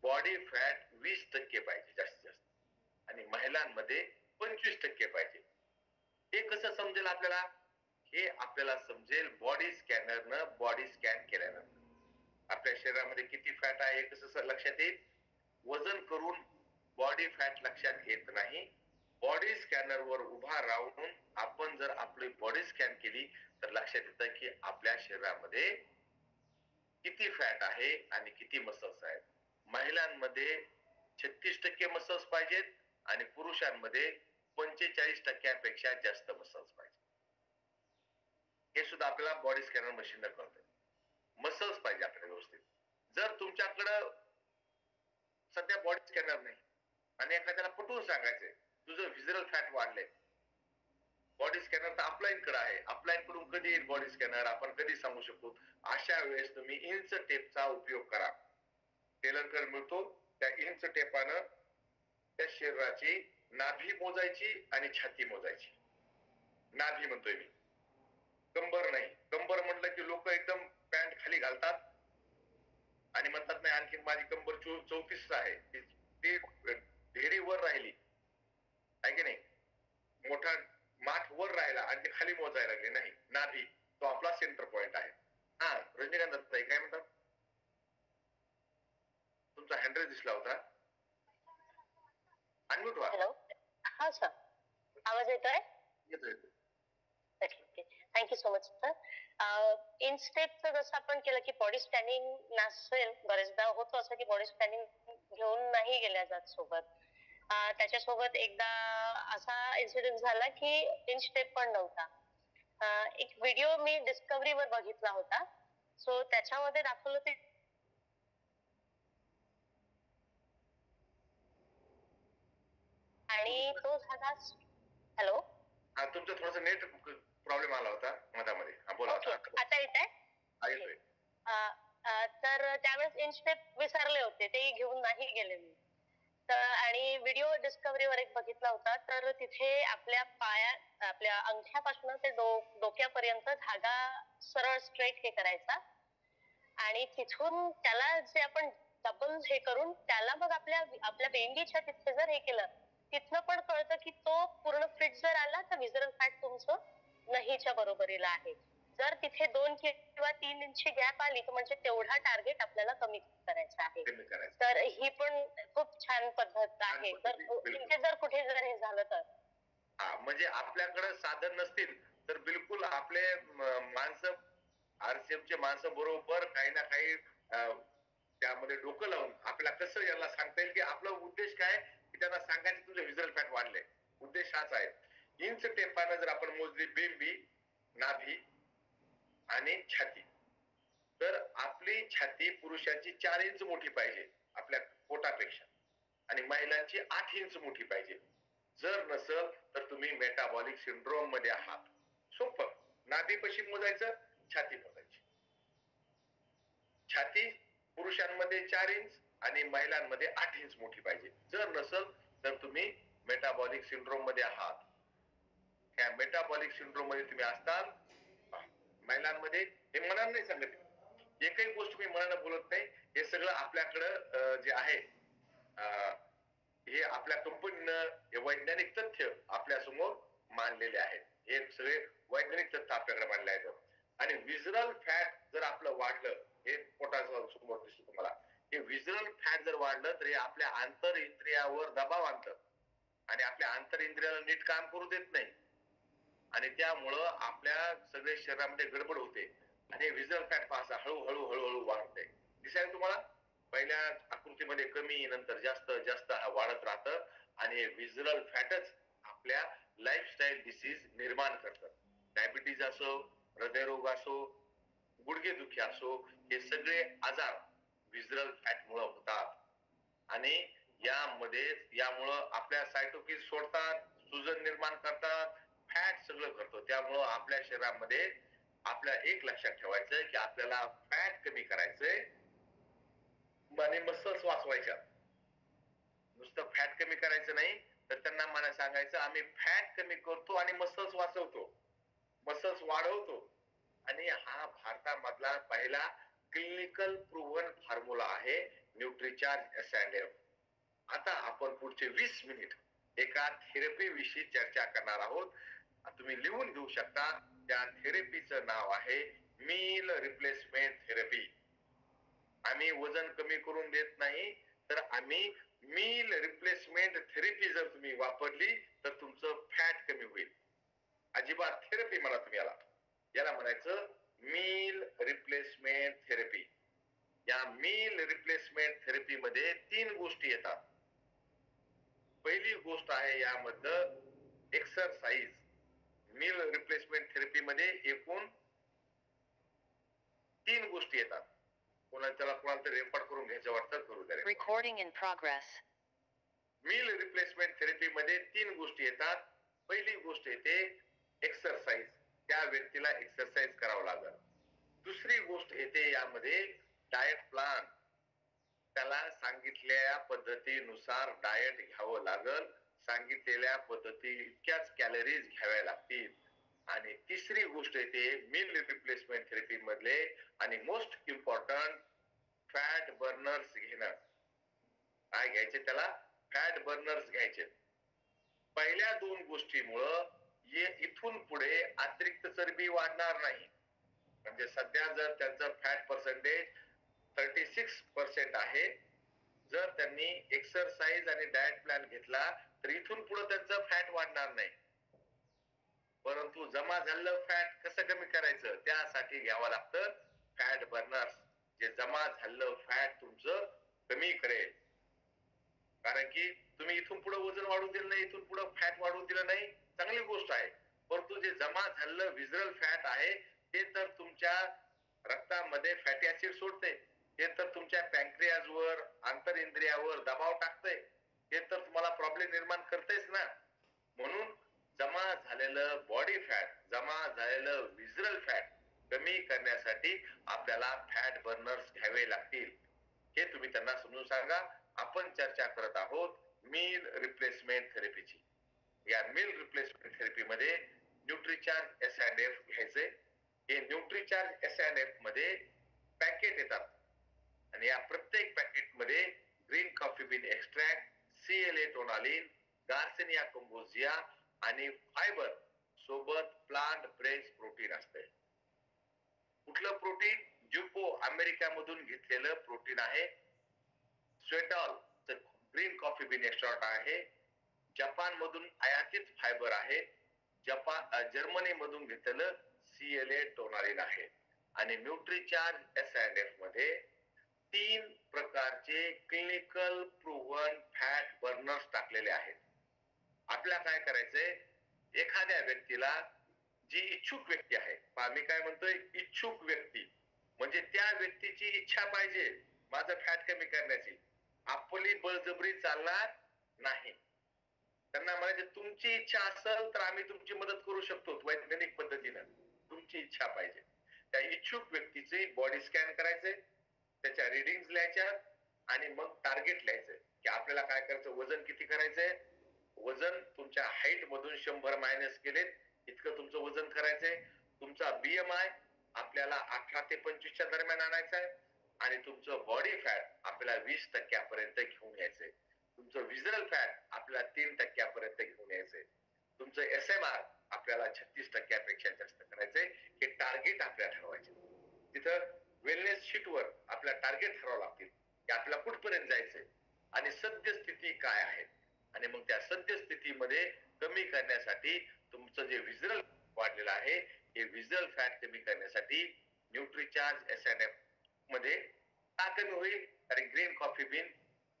बॉडी फॅट 20% पाहिजे जास्तीत जास्त आणि महिलांमध्ये 25% पाहिजे. हे कसं समजेल आपल्याला? हे आपल्याला समजेल बॉडी स्कॅनरनं बॉडी स्कॅन केल्यानंतर. आपल्या शरीरामध्ये किती फॅट आहे हे कसं लक्षात येईल? वजन करून बॉडी फॅट लक्षात येत नाही. बॉडी स्कॅनर वर उभा राहून आपण जर आपली बॉडी स्कॅन केली तर लक्षात येतं की आपल्या शरीरामध्ये किती फॅट आहे आणि किती मसल्स आहेत. महिलांमध्ये 36% मसल्स पाहिजेत आणि पुरुषांमध्ये 45% जास्त मसल्स पाहिजे. हे सुद्धा आपल्याला बॉडी स्कॅनर मशीन कळतं. मसल्स पाहिजे आपल्याला व्यवस्थित. जर तुमच्याकडं सध्या बॉडी स्कॅनर नाही आणि एखाद्याला पटवून सांगायचंय तुझं व्हिजरल फॅट वाढलंय, बॉडी स्कॅनर तर अपलाईन कडे आहे, अपलाईन कडून कधी येईल बॉडी स्कॅनर आपण कधी सांगू शकतो? अशा वेळेस तुम्ही इंच टेपचा उपयोग करा. टेलरकडे मिळतो, त्या इंच टेपानं त्या शरीराची नाभी मोजायची आणि छाती मोजायची. नाभी म्हणतोय मी, कंबर नाही. कंबर म्हटलं की लोक एकदम पॅन्ट खाली घालतात आणि म्हणतात नाही आणखी माझी कंबर 34 आहे, ती ढेरी वर राहिली आहे की नाही, मोठा माठ वर राहिला आणि ते खाली मोजायला लागले. नाही, नाभी तो आपला सेंटर पॉइंट आहे. हा रजनीकांत ताई काय म्हणतात? तुमचा हँडल दिसला होता, अनम्यूट व्हा. हॅलो, हा सर, आवाज येतोय? येतोय. Thank you so much sir. इन स्टेपचं जसं आपण केलं की बॉडी स्कॅनिंग नसेल, बरेचदा होतो असं की बॉडी स्कॅनिंग घेऊन नाही गेल्या जात सोबत. त्याच्यासोबत एकदा असा इन्सिडेंट झाला की इन स्टेप पण नव्हता. एक व्हिडिओ मी डिस्कव्हरीवर बघितला होता. सो त्याच्यामध्ये दाखवलं ते आणि तो झाला. हॅलो, तुमचं थोडंसं नेट प्रॉब्लेम आला होता मधामध्ये. बोला. आता येत आहे? येतोय. तर त्यावेळेस इनस्टेप विसरले होते, ते घेऊन नाही गेले मी. तर आणि व्हिडिओ डिस्कव्हरीवर एक बघितला होता, तर तिथे आपल्या आपल्या अंगठ्यापासून ते डोक्यापर्यंत धागा सरळ स्ट्रेट हे करायचा आणि तिथून त्याला जे आपण डबल हे करून त्याला मग आपल्या बेंगीच्या तिथे जर हे केलं, तिथनं पण कळतं की तो पूर्ण फिट जर आला तर व्हिजरल फॅट तुमचं नाहीच्या बरोबरीला आहे. जर तिथे 2 किंवा 3 इंची गॅप आली तर म्हणजे तेवढा टार्गेट आपल्याला कमी करायचा आहे. तर ही पण खूप छान पद्धत आहे. जर कुठे जर हे झालं तर म्हणजे आपल्याकडे साधन नसतील तर बिलकुल आपले माणसं आरसीएमचे माणसं बरोबर काही ना काही त्यामध्ये डोकं लावून आपल्याला कसं याला सांगता येईल की आपला उद्देश काय की त्यांना सांगायचं तुझं व्हिजरल फॅट वाढलंय. उद्देश हाच आहे. इंच टेपानं जर आपण मोजली बेंबी नाभी आणि छाती. तर आपली छाती पुरुषाची 4 इंच मोठी पाहिजे आपल्या पोटापेक्षा आणि महिलांची 8 इंच मोठी पाहिजे. जर नसल तर तुम्ही मेटाबॉलिक सिंड्रोम मध्ये आहात. सोपं. नाभीपाशी मोजायचं, छाती मोजायची. छाती पुरुषांमध्ये 4 इंच आणि महिलांमध्ये 8 इंच मोठी पाहिजे. जर नसल तर तुम्ही मेटाबॉलिक सिंड्रोम मध्ये आहात. त्या मेटाबॉलिक सिंड्रोम मध्ये तुम्ही असताल. महिलांमध्ये हे मनानं नाही सांगत. एकही गोष्ट मी मनानं बोलत नाही. हे सगळं आपल्याकडं जे आहे हे आपल्या कंपनीनं हे वैज्ञानिक तथ्य आपल्या समोर मांडलेले आहेत. हे सगळे वैज्ञानिक तथ्य आपल्याकडे मांडले आहेत. आणि विजरल फॅट जर आपलं वाढलं, हे पोटाच्या समोर दिसतं तुम्हाला. हे विजरल फॅट जर वाढलं तर हे आपल्या आंतर इंद्रियावर दबाव आणतं आणि आपल्या आंतर इंद्रियाला नीट काम करू देत नाही आणि त्यामुळं आपल्या सगळे शरीरामध्ये गडबड होते आणि विजरल फॅट पासा हळूहळू हळूहळू वाढते. दिसायला तुम्हाला पहिल्या आकृतीमध्ये कमी नंतर जास्त जास्त वाढत राहतं आणि विजरल फॅटच आपल्या लाईफस्टाईल डिसीज निर्माण करतात. डायबिटीज असो, हृदयरोग असो, गुडघेदुखी असो, हे सगळे आजार विजरल फॅट मुळे होतात आणि यामुळं आपल्या सायटोकिन सोडतात, सुजन निर्माण करतात, फॅट सगळं करतो. त्यामुळं आपल्या शरीरामध्ये आपल्या एक लक्षात ठेवायचं की आपल्याला फॅट कमी करायचंय आणि मसल्स वाचवायच्या. नुसतं फॅट कमी करायचं नाही तर त्यांना मला सांगायचं आम्ही फॅट कमी करतो आणि मसल्स वाचवतो, मसल्स वाढवतो. आणि हा भारतामधला पहिला क्लिनिकल प्रूव्हन फॉर्म्युला आहे न्यूट्रिचार्ज एस&एफ. आता आपण पुढचे 20 मिनिट एका थेरपी विषयी चर्चा करणार आहोत. तुम्ही लिहून घेऊ शकता. त्या थेरपीचं नाव आहे मील रिप्लेसमेंट थेरपी. आम्ही वजन कमी करून देत नाही तर आम्ही मील रिप्लेसमेंट थेरपी जर तुम्ही वापरली तर तुमचं फॅट कमी होईल. अजिबात थेरपी म्हणा तुम्ही याला म्हणायचं मील रिप्लेसमेंट थेरपी. या मील रिप्लेसमेंट थेरपी मध्ये 3 गोष्टी येतात. पहिली गोष्ट आहे यामधलं एक्सरसाइज. मील रिप्लेसमेंट थेरपी मध्ये एकूण 3 गोष्टी येतात. कोणाला तरी रेकॉर्ड करून घ्यायचं वाटतं करू द्या. Recording in progress. Meal replacement therapy मध्ये 3 गोष्टी येतात. पहिली गोष्ट येते एक्सरसाइज. त्या व्यक्तीला एक्सरसाइज करावं लागेल. दुसरी गोष्ट येते यामध्ये डाएट प्लॅन. त्याला सांगितलेल्या पद्धतीनुसार डाएट घ्यावं लागेल. सांगितलेल्या पद्धती इतक्याच कॅलरीज घ्याव्या लागतील. आणि तिसरी गोष्ट येते मील रिप्लेसमेंट थेरपी मधले आणि मोस्ट इम्पॉर्टंट फॅट बर्नर्स घेणं. काय घ्यायचे त्याला? फॅट बर्नर्स घ्यायचे. पहिल्या 2 गोष्टीमुळं इथून पुढे अतिरिक्त चरबी वाढणार नाही. म्हणजे सध्या जर त्यांचं फॅट पर्सेंटेज 36% आहे. जर त्यांनी एक्सरसाइज आणि डाएट प्लॅन घेतला तर इथून पुढे त्यांचं फॅट वाढणार नाही. परंतु जमा झालेलं फॅट कसं कमी करायचं? त्यासाठी घ्यावं लागतं फॅट बर्नर्स. जे जमा झालेलं फॅट तुमचं कमी करेल. कारण की तुम्ही इथून पुढे वजन वाढू दिलं नाही, इथून पुढे फॅट वाढू दिलं नाही, चांगली गोष्ट आहे. परंतु जे जमा झालेलं विजरल फॅट आहे ते तर तुमच्या रक्तामध्ये फॅटी ऍसिड सोडते. ते तर तुमच्या पॅन्क्रियाजवर, आंतर इंद्रियावर दबाव टाकते. ते तर तुम्हाला प्रॉब्लेम निर्माण करतेच ना. म्हणून जमा झालेलं बॉडी फॅट, जमा झालेलं विजरल फॅट कमी करण्यासाठी आपल्याला फॅट बर्नर्स घ्यावे लागतील. हे तुम्ही त्यांना समजून सांगा. आपण चर्चा करत आहोत मील रिप्लेसमेंट थेरपीची. या मील रिप्लेसमेंट थेरपी मध्ये न्यूट्रिचार्ज एस&एफ घ्यायचे. हे न्यूट्रिचार्ज एस&एफ मध्ये पॅकेट येतात आणि या प्रत्येक पॅकेट मध्ये green coffee bean extract, CLA Tonalin, garcinia cambogia आणि फायबर सोबत प्लांट ब्रेस्ड प्रोटीन असते. कुठलं प्रोटीन? ज्युपो अमेरिका मधून घेतलेलं प्रोटीन आहे. Svetol green coffee bean extract आहे. जपान मधून आयातित फायबर आहे. जर्मनी मधून घेतलेलं CLA टोनालिन आहे. आणि न्यूट्रिचार्ज एस&एफ मध्ये 3 प्रकारचे क्लिनिकल प्रूव्हन फॅट बर्नर्स टाकलेले आहेत. आपल्याला काय करायचंय? एखाद्या व्यक्तीला जी इच्छुक व्यक्ती आहे, मी काय म्हणतोय, इच्छुक व्यक्ती म्हणजे त्या व्यक्तीची इच्छा पाहिजे माझं फॅट कमी करण्याची. आपली बळजबरी चालणार नाही. त्यांना म्हणायचे तुमची इच्छा असेल तर आम्ही तुमची मदत करू शकतो वैज्ञानिक पद्धतीनं. तुमची इच्छा पाहिजे. त्या इच्छुक व्यक्तीचे बॉडी स्कॅन करायचे, त्याच्या रिडिंग्स लिहायच्या आणि मग टार्गेट लिहायचंय की आपल्याला काय करायचं, वजन किती करायचंय, वजन तुमच्या हाईट मधून 100 मायनस केले इतकं तुमचं वजन करायचंय. तुमचा बीएमआय आपल्याला 18 ते 25 च्या दरम्यान आणायचा आहे आणि तुमचं बॉडी फॅट आपल्याला 20% घेऊन यायचंय. तुमचं विजरल फॅट आपल्याला 3% घेऊन यायचंय. तुमचं एसएमआर आपल्याला 36% जास्त करायचंय. हे टार्गेट आपल्याला ठरवायचे. तिथं वेलनेस शीटवर आपल्या टार्गेट ठरवावं लागतील की आपल्याला कुठपर्यंत जायचंय आणि सद्यस्थिती काय आहे आणि मग त्या सद्यस्थितीमध्ये कमी करण्यासाठी तुमचं जे विजरल वाढलेलं आहे हे विजरल फॅट कमी करण्यासाठी न्यूट्रीचार्ज एसएनएफ मध्ये का कमी होईल, आणि ग्रीन कॉफी बीन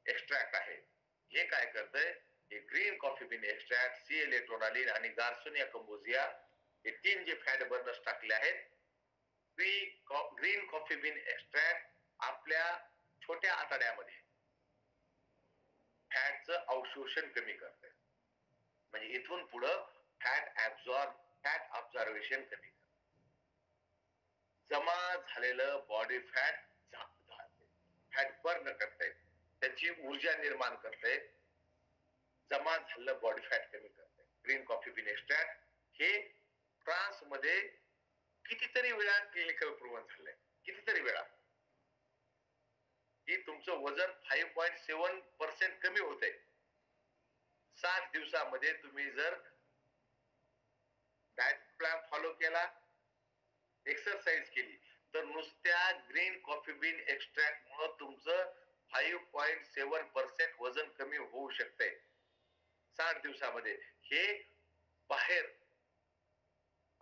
एक्स्ट्रॅक्ट आहे. हे काय करतंय, हे green coffee bean extract, CLA Tonalin आणि गार्सिनिया कंबोजिया हे 3 जे फॅट बर्नर्स टाकले आहेत, ग्रीन कॉफी बीन एक्स्ट्रॅक्ट आपल्या छोट्या आतड्यामध्ये फॅटचं अवशोषण कमी करते. म्हणजे इथून पुढं फॅट ऑब्झर्वेशन कमी करते. जमा झालेलं बॉडी फॅट बर्न करते, त्याची ऊर्जा निर्माण करते. जमा झालेलं बॉडी फॅट कमी करते. ग्रीन कॉफी बीन एक्स्ट्रॅक्ट हे फ्रान्स मध्ये कितीतरी वेळा क्लिनिकल प्रूव्हन झालंय. कितीतरी वेळा की तुमचं वजन 5.7% कमी होते 60 दिवसामध्ये. तुम्ही जर डाएट प्लॅन फॉलो केला, एक्सरसाइज केली, तर नुसत्या ग्रीन कॉफी बीन एक्स्ट्रॅक्ट मुळे तुमचं 5.7% वजन कमी होऊ शकते 60 दिवसामध्ये. हे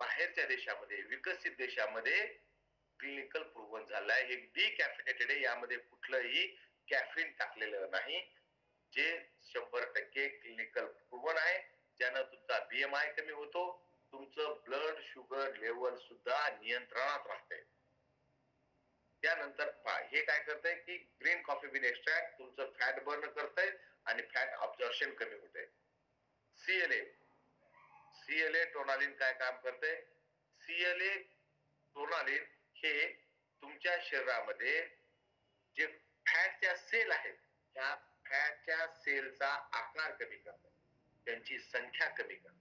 बाहेरच्या देशामध्ये, विकसित देशामध्ये क्लिनिकल प्रूव्हन झालाय. हे डिकॅफिनेटेड आहे, यामध्ये कुठलंही कॅफीन टाकलेलं नाही, जे 100% क्लिनिकल प्रूव्हन आहे. ज्यानं तुमचा बीएमआय कमी होतो, तुमचं ब्लड शुगर लेवल सुद्धा नियंत्रणात राहते. त्यानंतर हे काय करतंय की ग्रीन कॉफी बीन एक्स्ट्रॅक्ट तुमचं फॅट बर्न करतंय आणि फॅट ऑब्झॉर्प्शन कमी होते. सीएलए टोनालिन काय काम करते, सीएलए टोनालिन हे तुमच्या शरीरामध्ये जे फॅटच्या सेल आहेत त्या फॅटच्या सेलचा आकार कमी करतात, त्यांची संख्या कमी करतात,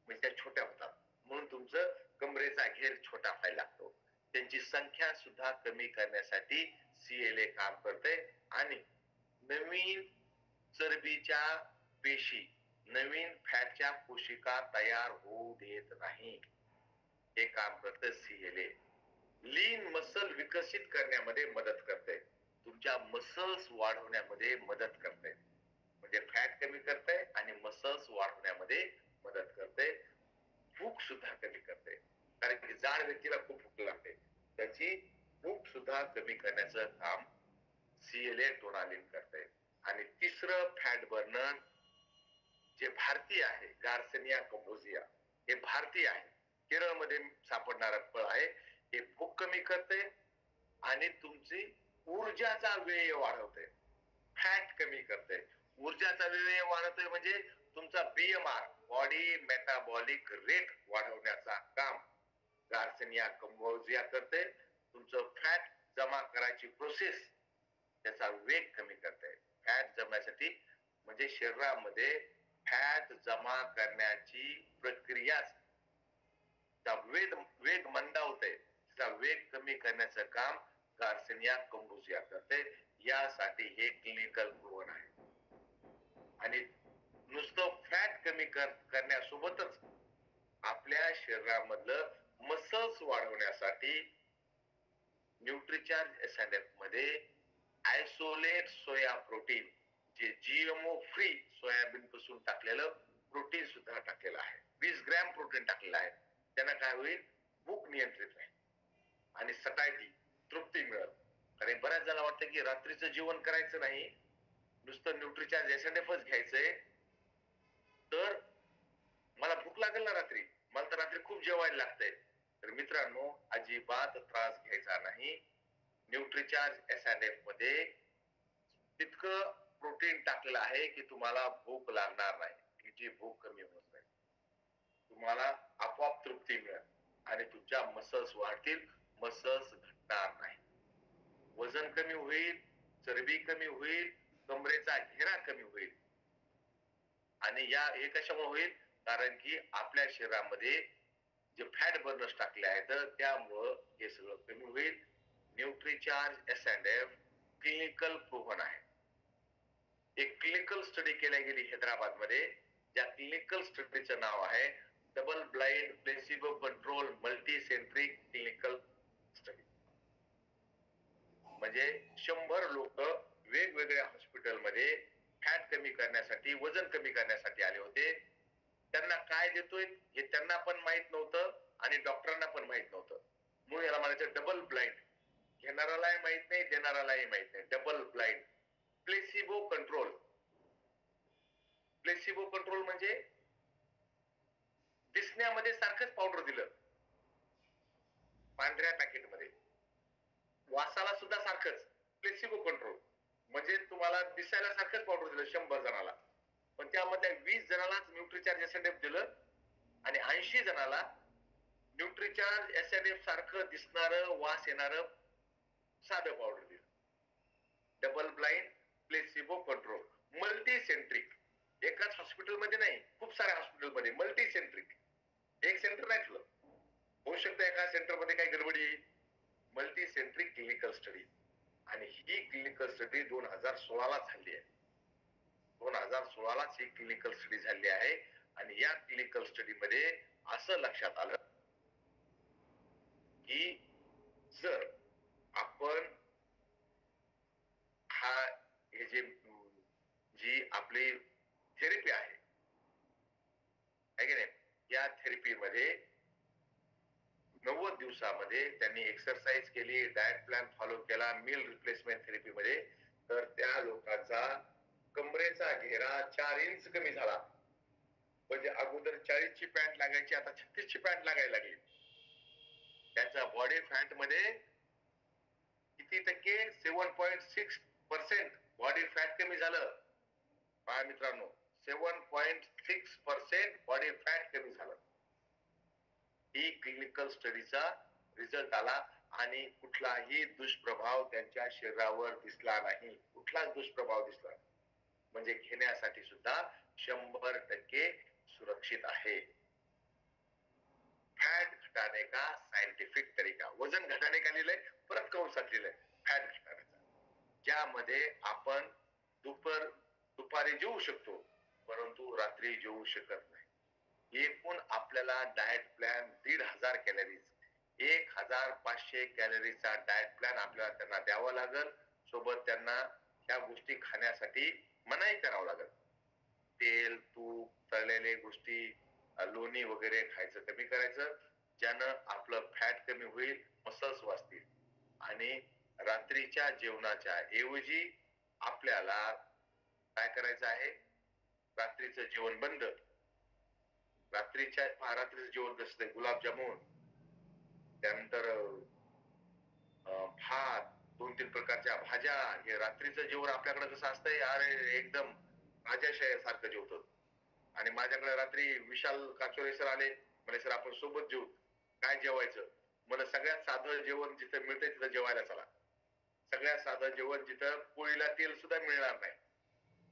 म्हणजे त्या छोट्या होतात. म्हणून तुमचं कमरेचा घेर छोटा व्हायला लागतो. त्यांची संख्या सुद्धा कमी करण्यासाठी सीएलए काम करते आणि नवीन चरबीच्या पेशी, नवीन फॅटच्या कोशिका तयार होऊ देत नाही. हे काम करतं सीएलए. लीन मसल विकसित करण्यामध्ये मदत करते, तुमच्या मसल्स वाढवण्यामध्ये मदत करते. म्हणजे फॅट कमी करते आणि मसल्स वाढवण्यामध्ये मदत करते. भूक सुद्धा कमी करते, कारण की जाड व्यक्तीला खूप भूक लागते, त्याची भूक सुद्धा कमी करण्याचं काम सीएलए टोनालिन करते. आणि तिसरं फॅट बर्नर जे भारतीय आहे, गार्सिनिया कंबोजिया, हे भारतीय आहे, केरळमध्ये सापडणारं फळ आहे. हे भूक कमी करते आणि तुमची ऊर्जाचा व्यय वाढवते. फॅट कमी करते, ऊर्जाचा व्यय वाढवते, म्हणजे तुमचा बीएमआर बॉडी मेटाबॉलिक रेट वाढवण्याचा काम गार्सिनिया कंबोजिया करते. तुमचं फॅट जमा करायची प्रोसेस, त्याचा वेग कमी करते. फॅट जमण्यासाठी म्हणजे शरीरामध्ये फॅट जमा करण्याची प्रक्रिया वेग मंदावते, त्याचा वेग कमी करण्याचं काम गार्सिनिया कंबोजिया करते. यासाठी हे क्लिनिकल प्रूव्हन आहे. आणि नुसतं फॅट कमी करण्यासोबतच आपल्या शरीरामधलं मसल्स वाढवण्यासाठी न्यूट्रीचार्ज एसएनएफ मध्ये आयसोलेट सोया प्रोटीन, जे जीएमओ फ्री सोयाबीन पासून टाकलेलं प्रोटीन सुद्धा टाकलेलं आहे. 20 ग्रॅम प्रोटीन टाकलेलं आहे. त्यांना काय होईल, भूक नियंत्रित राहील आणि सकाळी तृप्ती मिळेल. कारण बऱ्याच जणांना वाटतं की रात्रीचं जेवण करायचं नाही, नुसतं न्यूट्रीचार्ज एसएनएफच घ्यायचंय, तर मला भूक लागेल ना रात्री, मला तर रात्री खूप जेवायला लागतंय. तर मित्रांनो, अजिबात त्रास घ्यायचा नाही. न्यूट्रीचार्ज एस&एफ मध्ये तितकं प्रोटीन टाकलेलं आहे की तुम्हाला भूक लागणार नाही. तुमची भूक कमी होत नाही. तुम्हाला आपोआप तृप्ती मिळेल आणि तुमच्या मसल्स वाढतील, मसल्स घटणार नाही. वजन कमी होईल, चरबी कमी होईल, कमरेचा घेरा कमी होईल. आणि हे कशामुळे होईल? कारण की आपल्या शरीरामध्ये जे फॅट बर्नर्स टाकले आहेत त्यामुळं हे सगळं कमी होईल. न्यूट्रीचार्ज एस&एफ क्लिनिकल प्रूव्हन आहे. एक क्लिनिकल स्टडी केल्या गेली हैदराबाद मध्ये. ज्या क्लिनिकल स्टडीचं नाव आहे double blind placebo control multicentric clinical study. म्हणजे 100 लोक वेगवेगळ्या हॉस्पिटलमध्ये फॅट कमी करण्यासाठी, वजन कमी करण्यासाठी आले होते. त्यांना काय देतोय हे त्यांना पण माहित नव्हतं आणि डॉक्टरांना पण माहित नव्हतं. म्हणून याला म्हणायचं डबल ब्लाइंड. घेणाऱ्यालाही माहित नाही, देणाऱ्यालाही माहित नाही. Double blind placebo control. Placebo control म्हणजे दिसण्यामध्ये सारखंच पावडर दिलं पांढऱ्या पॅकेटमध्ये, वासाला सुद्धा सारखंच. प्लेसिबो कंट्रोल म्हणजे तुम्हाला दिसायला सारखंच पावडर दिलं 100 जणाला, पण त्यामध्ये 20 जणांनाच न्यूट्रीचार्ज एस&एफ दिलं आणि 80 जणाला न्यूट्रीचार्ज एस&एफ सारखं दिसणारं, वास येणारं साधं पावडर दिलं. Double blind placebo control multicentric. एकाच हॉस्पिटलमध्ये नाही, खूप साऱ्या हॉस्पिटलमध्ये मल्टीसेंट्रिक. एक सेंटर नाही ठेवलं. होऊ शकतं एका सेंटरमध्ये काही गडबडी. Multicentric clinical study. आणि ही क्लिनिकल स्टडी 2016 ला झाली आहे. 2016 लाच ही क्लिनिकल स्टडी झाली आहे. आणि या क्लिनिकल स्टडी मध्ये असं लक्षात आलं की जर आपण हे जी आपली थेरपी आहे की नाही, या थेरपीमध्ये 90 दिवसामध्ये त्यांनी एक्सरसाइज केली, डाएट प्लॅन फॉलो केला, मील रिप्लेसमेंट थेरपीमध्ये, तर त्या लोकांचा कमरेचा घेरा 4 इंच कमी झाला. म्हणजे अगोदर 40 ची पॅन्ट लागायची, आता 36 ची पॅन्ट लागायला लागली. त्याचा बॉडी फॅट मध्ये किती टक्के? 7.6% बॉडी फॅट कमी झालं. पहा मित्रांनो, 7.6% बॉडी फॅट कमी झालं. ही क्लिनिकल स्टडीचा रिझल्ट आला आणि कुठलाही दुष्प्रभाव त्यांच्या शरीरावर दिसला नाही. कुठलाच दुष्प्रभाव दिसला नाही. म्हणजे घेण्यासाठी सुद्धा 100% सुरक्षित आहे. फैट घटाने का सायंटिफिक तरीका. वजन घटाने का लिहिलंय, परत कंसात लिहिलंय फॅट घटाण्याचा. ज्यामध्ये आपण दुपारी जेवू शकतो, परंतु रात्री जेवू शकत नाही. एकूण आपल्याला डाएट प्लॅन 1,500 कॅलरीज, 1,500 कॅलरीचा डाएट प्लॅन आपल्याला त्यांना द्यावा लागेल. सोबत त्यांना ह्या गोष्टी खाण्यासाठी मनाई करावं लागेल. तेल, तूप, तळलेले गोष्टी, लोणी वगैरे खायचं कमी करायचं, ज्यानं आपलं फॅट कमी होईल, मसल्स वाचतील. आणि रात्रीच्या जेवणाच्या ऐवजी आपल्याला काय करायचं आहे? रात्रीचं जेवण बंद. रात्रीचं जेवण कसं? गुलाबजामुन, त्यानंतर भात, 2-3 प्रकारच्या भाज्या. हे रात्रीचं जेवण आपल्याकडे कसं असतंय, अरे एकदम राजाशाही जेवतो. आणि माझ्याकडे रात्री विशाल काचोरे सर आले, म्हणे सर आपण सोबत जेवू. काय जेवायचं? मला सगळ्यात साधं जेवण जिथं मिळतंय तिथं जेवायला चला. सगळ्यात साधं जेवण जिथं पोळीला तेल सुद्धा मिळणार नाही,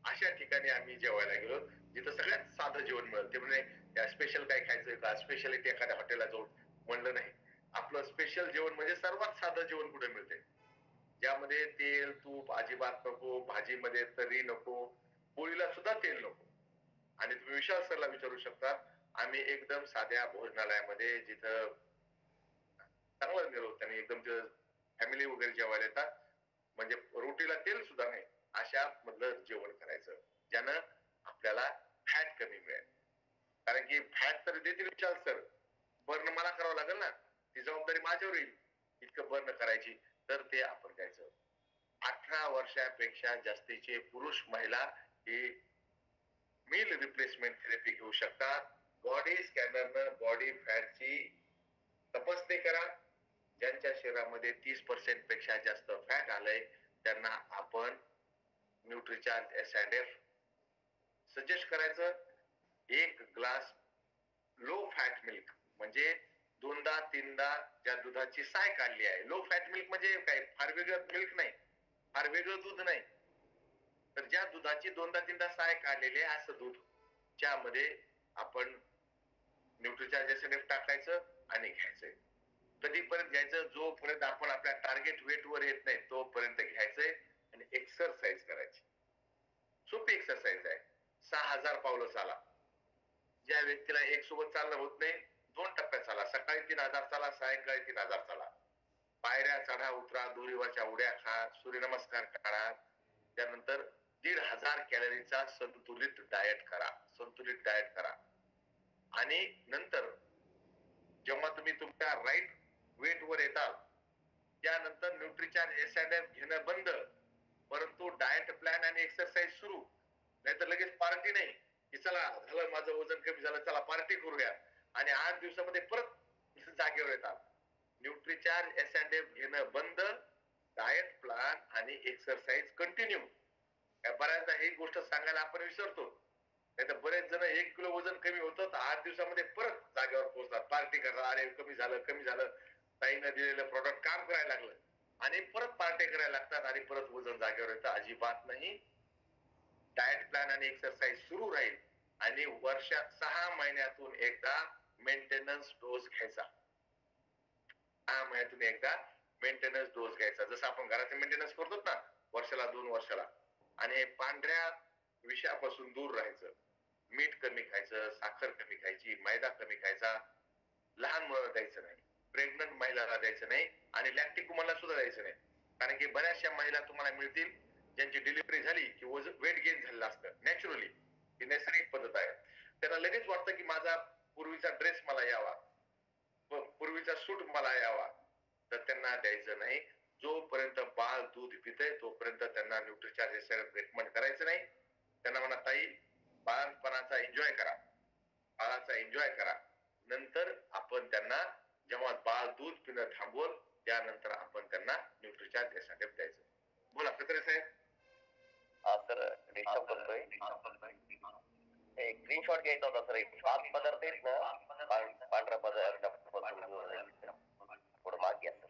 अशा ठिकाणी आम्ही जेवायला गेलो जिथं सगळ्यात साधं जेवण मिळतं. ते म्हणे त्या स्पेशल काय खायचंय का, स्पेशालिटी एखाद्या हॉटेलला जाऊन. म्हणलं नाही, आपलं स्पेशल जेवण म्हणजे सर्वात साधं जेवण कुठे मिळते, ज्यामध्ये तेल तूप अजिबात नको, भाजीमध्ये तरी नको, पोळीला सुद्धा तेल नको. आणि तुम्ही विशाल सरला विचारू शकता, आम्ही एकदम साध्या भोजनालयामध्ये जिथं चांगलं गेलो, त्यांनी एकदम फॅमिली वगैरे जेवायला येतात, म्हणजे रोटीला तेल सुद्धा नाही, अशा मधलं जेवण करायचं, ज्यानं आपल्याला फॅट कमी मिळेल. कारण की फॅट तर देतील विशाल सर, बर्न मला करावं लागेल ना, ती जबाबदारी माझ्यावर येईल इतकं बर्न करायची. तर ते आपण घ्यायचं. 18 वर्षापेक्षा जास्तीचे पुरुष महिला हे मील रिप्लेसमेंट थेरपी घेऊ शकतात. बॉडी स्कॅनरनं बॉडी फॅटची तपासणी करा. ज्यांच्या शरीरामध्ये 30% पेक्षा जास्त फॅट आलंय त्यांना आपण न्यूट्रिचार्ज एस&एफ सजेस्ट करायचं. एक ग्लास लो फॅट मिल्क म्हणजे दोनदा तीनदा ज्या दुधाची साय काढली आहे. लो फॅट मिल्क म्हणजे काय, फार वेगळं मिल्क नाही, फार वेगळं दूध नाही, तर ज्या दुधाची दोनदा तीनदा साय काढलेली आहे असं दूध ज्यामध्ये आपण न्यूट्रिचार्ज एस&एफ टाकायचं आणि घ्यायचंय. कधीपर्यंत घ्यायचं, जोपर्यंत आपण आपल्या टार्गेट वेट वर येत नाही तोपर्यंत घ्यायचंय. आणि एक्सरसाइज करायची. सोपी एक्सरसाइज आहे. 6,000 पावलं चाला. ज्या व्यक्तीला एक सोबत चालणं होत नाही, 2 टप्प्यात चाला. सकाळी 3,000 चाला, सायंकाळी 3,000 चाला. पायऱ्या चढा उतरा, दोरीवरच्या उड्या खा, सूर्यनमस्कार करा. त्यानंतर 1,500 कॅलरीचा संतुलित डाएट करा. संतुलित डाएट करा. आणि नंतर जेव्हा तुम्ही तुमच्या राईट वेट वर येताल त्यानंतर न्यूट्रिचार्ज एस&एफ घेणं बंद, परंतु डाएट प्लॅन आणि एक्सरसाइज सुरू. नाहीतर लगेच पार्टी नाही की चला झालं माझं वजन कमी झालं चला पार्टी करूया आणि 8 दिवसामध्ये परत जागेवर येतात. न्यूट्रिचार्ज एस&एफ घेणं बंद, डाएट प्लॅन आणि एक्सरसाइज कंटिन्यू. बऱ्याचदा ही गोष्ट सांगायला आपण विसरतो. नाहीतर बरेच जण 1 किलो वजन कमी होतं तर 8 दिवसामध्ये परत जागेवर पोहोचतात, पार्टी करतात, अरे कमी झालं कमी झालं, ताईनं दिलेलं प्रॉडक्ट काम करायला लागलं आणि परत पार्टी करायला लागतात आणि परत वजन जागेवर येतं. अजिबात नाही. डाएट प्लॅन आणि एक्सरसाइज सुरू राहील आणि वर्षात 6 महिन्यातून एकदा मेंटेनन्स डोस घ्यायचा. 6 महिन्यातून एकदा मेंटेनन्स डोस घ्यायचा. जसं आपण घराचे मेंटेनन्स करतो ना वर्षाला 2 वर्षाला. आणि पांढऱ्या विषयापासून दूर राहायचं. मीठ कमी खायचं, साखर कमी खायची, मैदा कमी खायचा, लहान मुलाला द्यायचं नाही, प्रेग्नंट महिलाला द्यायचं नाही आणि लॅक्टिक वुमनला सुद्धा द्यायचं नाही. कारण की बऱ्याचशा महिला तुम्हाला मिळतील ज्यांची डिलिव्हरी झाली की वेट गेन झालेलं असतं नॅचरली. ही नैसर्गिक पद्धत आहे. त्यांना लगेच वाटतं की माझा पूर्वीचा ड्रेस मला यावा, पूर्वीचा सूट मला यावा, तर त्यांना द्यायचं नाही. जोपर्यंत बाळ दूध पितंय तोपर्यंत त्यांना न्यूट्रिचार्ज एस&एफ रेकमेंड करायचं नाही. त्यांना म्हणा ताई बाळपणाचा एन्जॉय करा, बाळाचा एन्जॉय करा. नंतर आपण त्यांना जेव्हा बाळ दूध पिणं थांबवल त्यानंतर आपण त्यांना न्यूट्रिचार्ज एस&एफ द्यायचं. बोला कत्रे साहेब. हा सर, डिस्टर्ब करतोय. एक स्क्रीनशॉट घ्यायचा होता सर. एक 5 पदार्थ आहेत ना, पांढरा पदार्थ थोडं माग घ्या सर.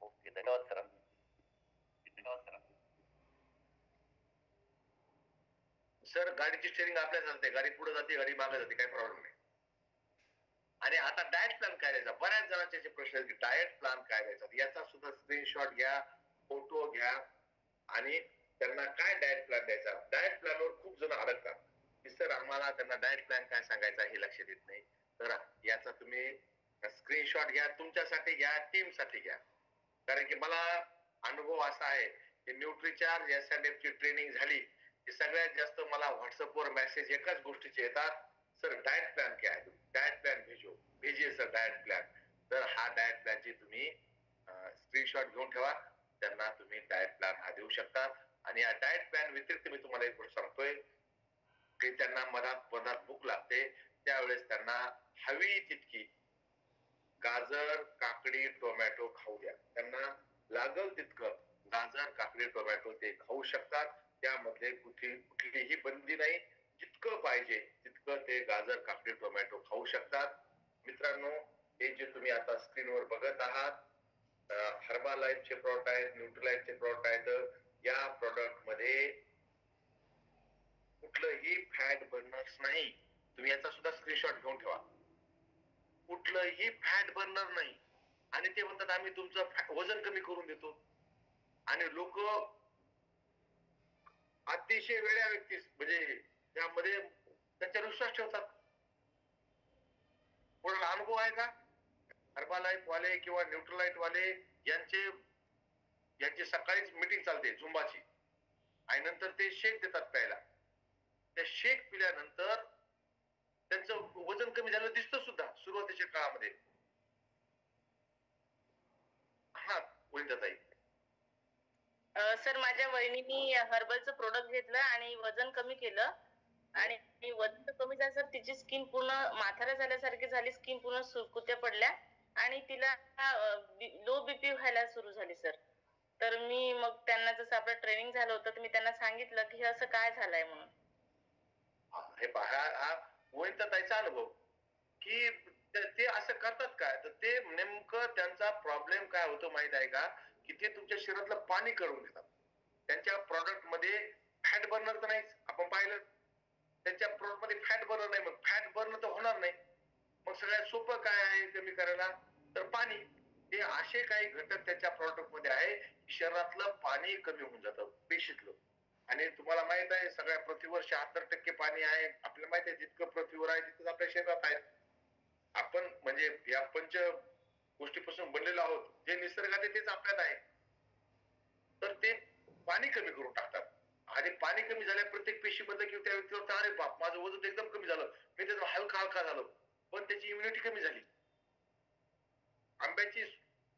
ओके, धन्यवाद सर. सर गाडीची स्टेरिंग आपल्या चालते, गाडी पुढे जाते, गाडी मागे जाते, काही प्रॉब्लेम नाही. आणि आता डाएट प्लॅन काय द्यायचा, बऱ्याच जणांचे प्रश्न आहेत की डाएट प्लॅन काय द्यायचा. याचा सुद्धा स्क्रीनशॉट घ्या, फोटो घ्या आणि त्यांना काय डाएट प्लॅन द्यायचा. डाएट प्लॅनवर खूप जण अडकतात की सर आम्हाला त्यांना डाएट प्लॅन काय सांगायचा हे लक्षात येत नाही. तर याचा तुम्ही स्क्रीनशॉट घ्या, तुमच्यासाठी घ्या, टीम साठी घ्या. कारण की मला अनुभव असा आहे की न्यूट्रिचार्ज एस&एफ ची ट्रेनिंग झाली की सगळ्यात जास्त मला व्हॉट्सअपवर मेसेज एकाच गोष्टीचे येतात, सर डाएट प्लॅन क्या है, डाएट प्लॅन भेजिए सर डाएट प्लॅन. तर हा डाएट प्लॅनची तुम्ही स्क्रीनशॉट घेऊन ठेवा. त्यांना तुम्ही डाएट प्लॅन हा देऊ शकता. आणि या डाएट प्लॅन व्यतिरिक्त मी तुम्हाला एक गोष्ट सांगतोय की त्यांना मधात भूक लागते त्यावेळेस त्यांना हवी तितकी गाजर, काकडी, टोमॅटो खाऊ द्या. त्यांना लागल तितकं गाजर, काकडी, टोमॅटो ते खाऊ शकतात. त्यामध्ये कुठलीही बंदी नाही. जितकं पाहिजे तितकं ते गाजर, काकडी, टोमॅटो खाऊ शकतात. मित्रांनो, हे जे तुम्ही आता स्क्रीनवर बघत आहात हर्बालाईफचे प्रॉडक्ट आहेत, न्यूट्रीलाईफचे प्रॉडक्ट आहेत. या प्रॉडक्ट मध्ये कुठलंही फॅट बर्नर्स नाही. तुम्ही याचा सुद्धा स्क्रीनशॉट घेऊन ठेवा. कुठलंही फॅट बर्नर नाही. आणि ते म्हणतात आम्ही तुमचं वजन कमी करून देतो. आणि लोक अतिशय वेड्या व्यक्ती म्हणजे त्यामध्ये त्यांच्यावर विश्वास ठेवतात. कोणाला अनुभव आहे का हर्बालाईफ वाले किंवा न्यूट्रीलाईट वाले यांची सकाळीच मीटिंग चालते झुंबाची आणि नंतर ते शेक देतात प्यायला. त्या शेक पिल्यानंतर त्यांचं वजन कमी झालं दिसतं सुद्धा सुरुवातीच्या काळामध्ये. हा वनिताताई. सर माझ्या वहिनीनी हर्बलचं प्रोडक्ट घेतलं आणि वजन कमी केलं आणि वजन कमी झालं सर तिची स्किन पूर्ण म्हाताऱ्या झाल्यासारखी झाली, स्किन पूर्ण सुरकुत्या पडल्या आणि तिला लो बीपी व्हायला सुरू झाली सर. तर मी मग त्यांना जसं आपलं ट्रेनिंग झालं होतं तर मी त्यांना सांगितलं की हे असं काय झालंय म्हणून. हे पहा हा वनिताताईचा अनुभव की ते असं करतात काय तर ते नेमकं त्यांचा प्रॉब्लेम काय होतो माहित आहे का की ते तुमच्या शरीरातलं पाणी काढून घेतात. त्यांच्या प्रॉडक्ट मध्ये फॅट बर्नर तर नाहीच आपण पाहिलं. त्यांच्या प्रोडक्ट मध्ये फॅट बर्नर नाही, मग फॅट बर्न तर होणार नाही. मग सगळ्यात सोपं काय आहे कमी करायला तर पाणी. हे असे काही घटक त्याच्या प्रॉडक्ट मध्ये आहे शरीरातलं पाणी कमी होऊन जातं पेशीतलं. आणि तुम्हाला माहित आहे सगळ्या पृथ्वीवर 76% पाणी आहे. आपल्याला माहित आहे जितकं पृथ्वीवर आहे तितकं आपल्या शरीरात आहे. आपण म्हणजे या पंच गोष्टीपासून बनलेलो आहोत. जे निसर्गात आहे तेच आपल्यात आहे. तर ते पाणी कमी करून टाकतात आणि पाणी कमी झाल्या प्रत्येक पेशीमधलं किंवा त्या व्यक्तीवर अरे बाप माझं वजन एकदम कमी झालं, मी त्याचं हलका झालो, पण त्याची इम्युनिटी कमी झाली.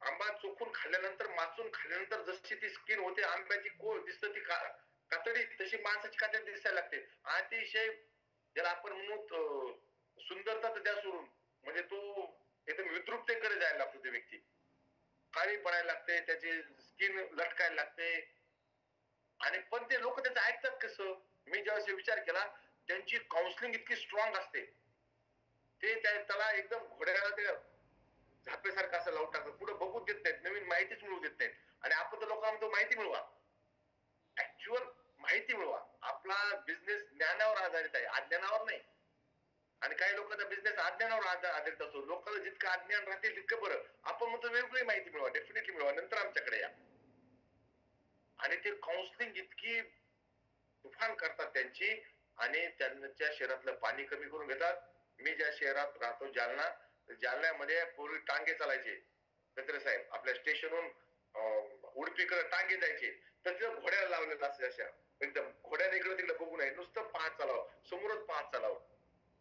आंबा चोखून खाल्ल्यानंतर माचून खाल्ल्यानंतर जशी ती स्किन होते आंब्याची कोळ दिसतं ती कातडी तशी माणसाची कातडी दिसायला लागते. अतिशय ज्याला आपण म्हणू सुंदरता तर द्या सोडून म्हणजे तो एकदम विद्रुपतेकडे जायला लागतो ती व्यक्ती. काळी पडायला लागते, त्याची स्किन लटकायला लागते. आणि पण ते लोक त्याचं ऐकतात कसं. मी जेव्हा विचार केला त्यांची काउन्सिलिंग इतकी स्ट्रॉंग असते ते त्याला एकदम घोड्याला ते झापेसारखं असं लावून टाकतात. पुढे बघू देत नाहीत, नवीन माहितीच मिळवू देत नाहीत. आणि आपण तर लोकांना म्हणतो माहिती मिळवा, ऍक्च्युअल माहिती मिळवा. आपला बिझनेस ज्ञानावर आधारित आहे, अज्ञानावर नाही. आणि काही लोकांचा बिझनेस अज्ञानावर आधारित असतो. लोकांना जितकं अज्ञान राहते तितकं बरं. आपण म्हणतो वेगवेगळी माहिती मिळवा, डेफिनेटली मिळवा, नंतर आमच्याकडे या. आणि ते काउन्सिलिंग इतकी तुफान करतात त्यांची आणि त्यांच्या शहरातलं पाणी कमी करून घेतात. मी ज्या शहरात राहतो जालना, जालन्यामध्ये पूर्वी टांगे चालायचे कत्रे साहेब. आपल्या स्टेशनहून उडपीकडे टांगे जायचे तर तिथं घोड्याला लावलेलं असं अशा एकदम घोड्याने इकडे तिकडे बघू नये, नुसतं पाहत चालावं, समोरच पाहत चालावं.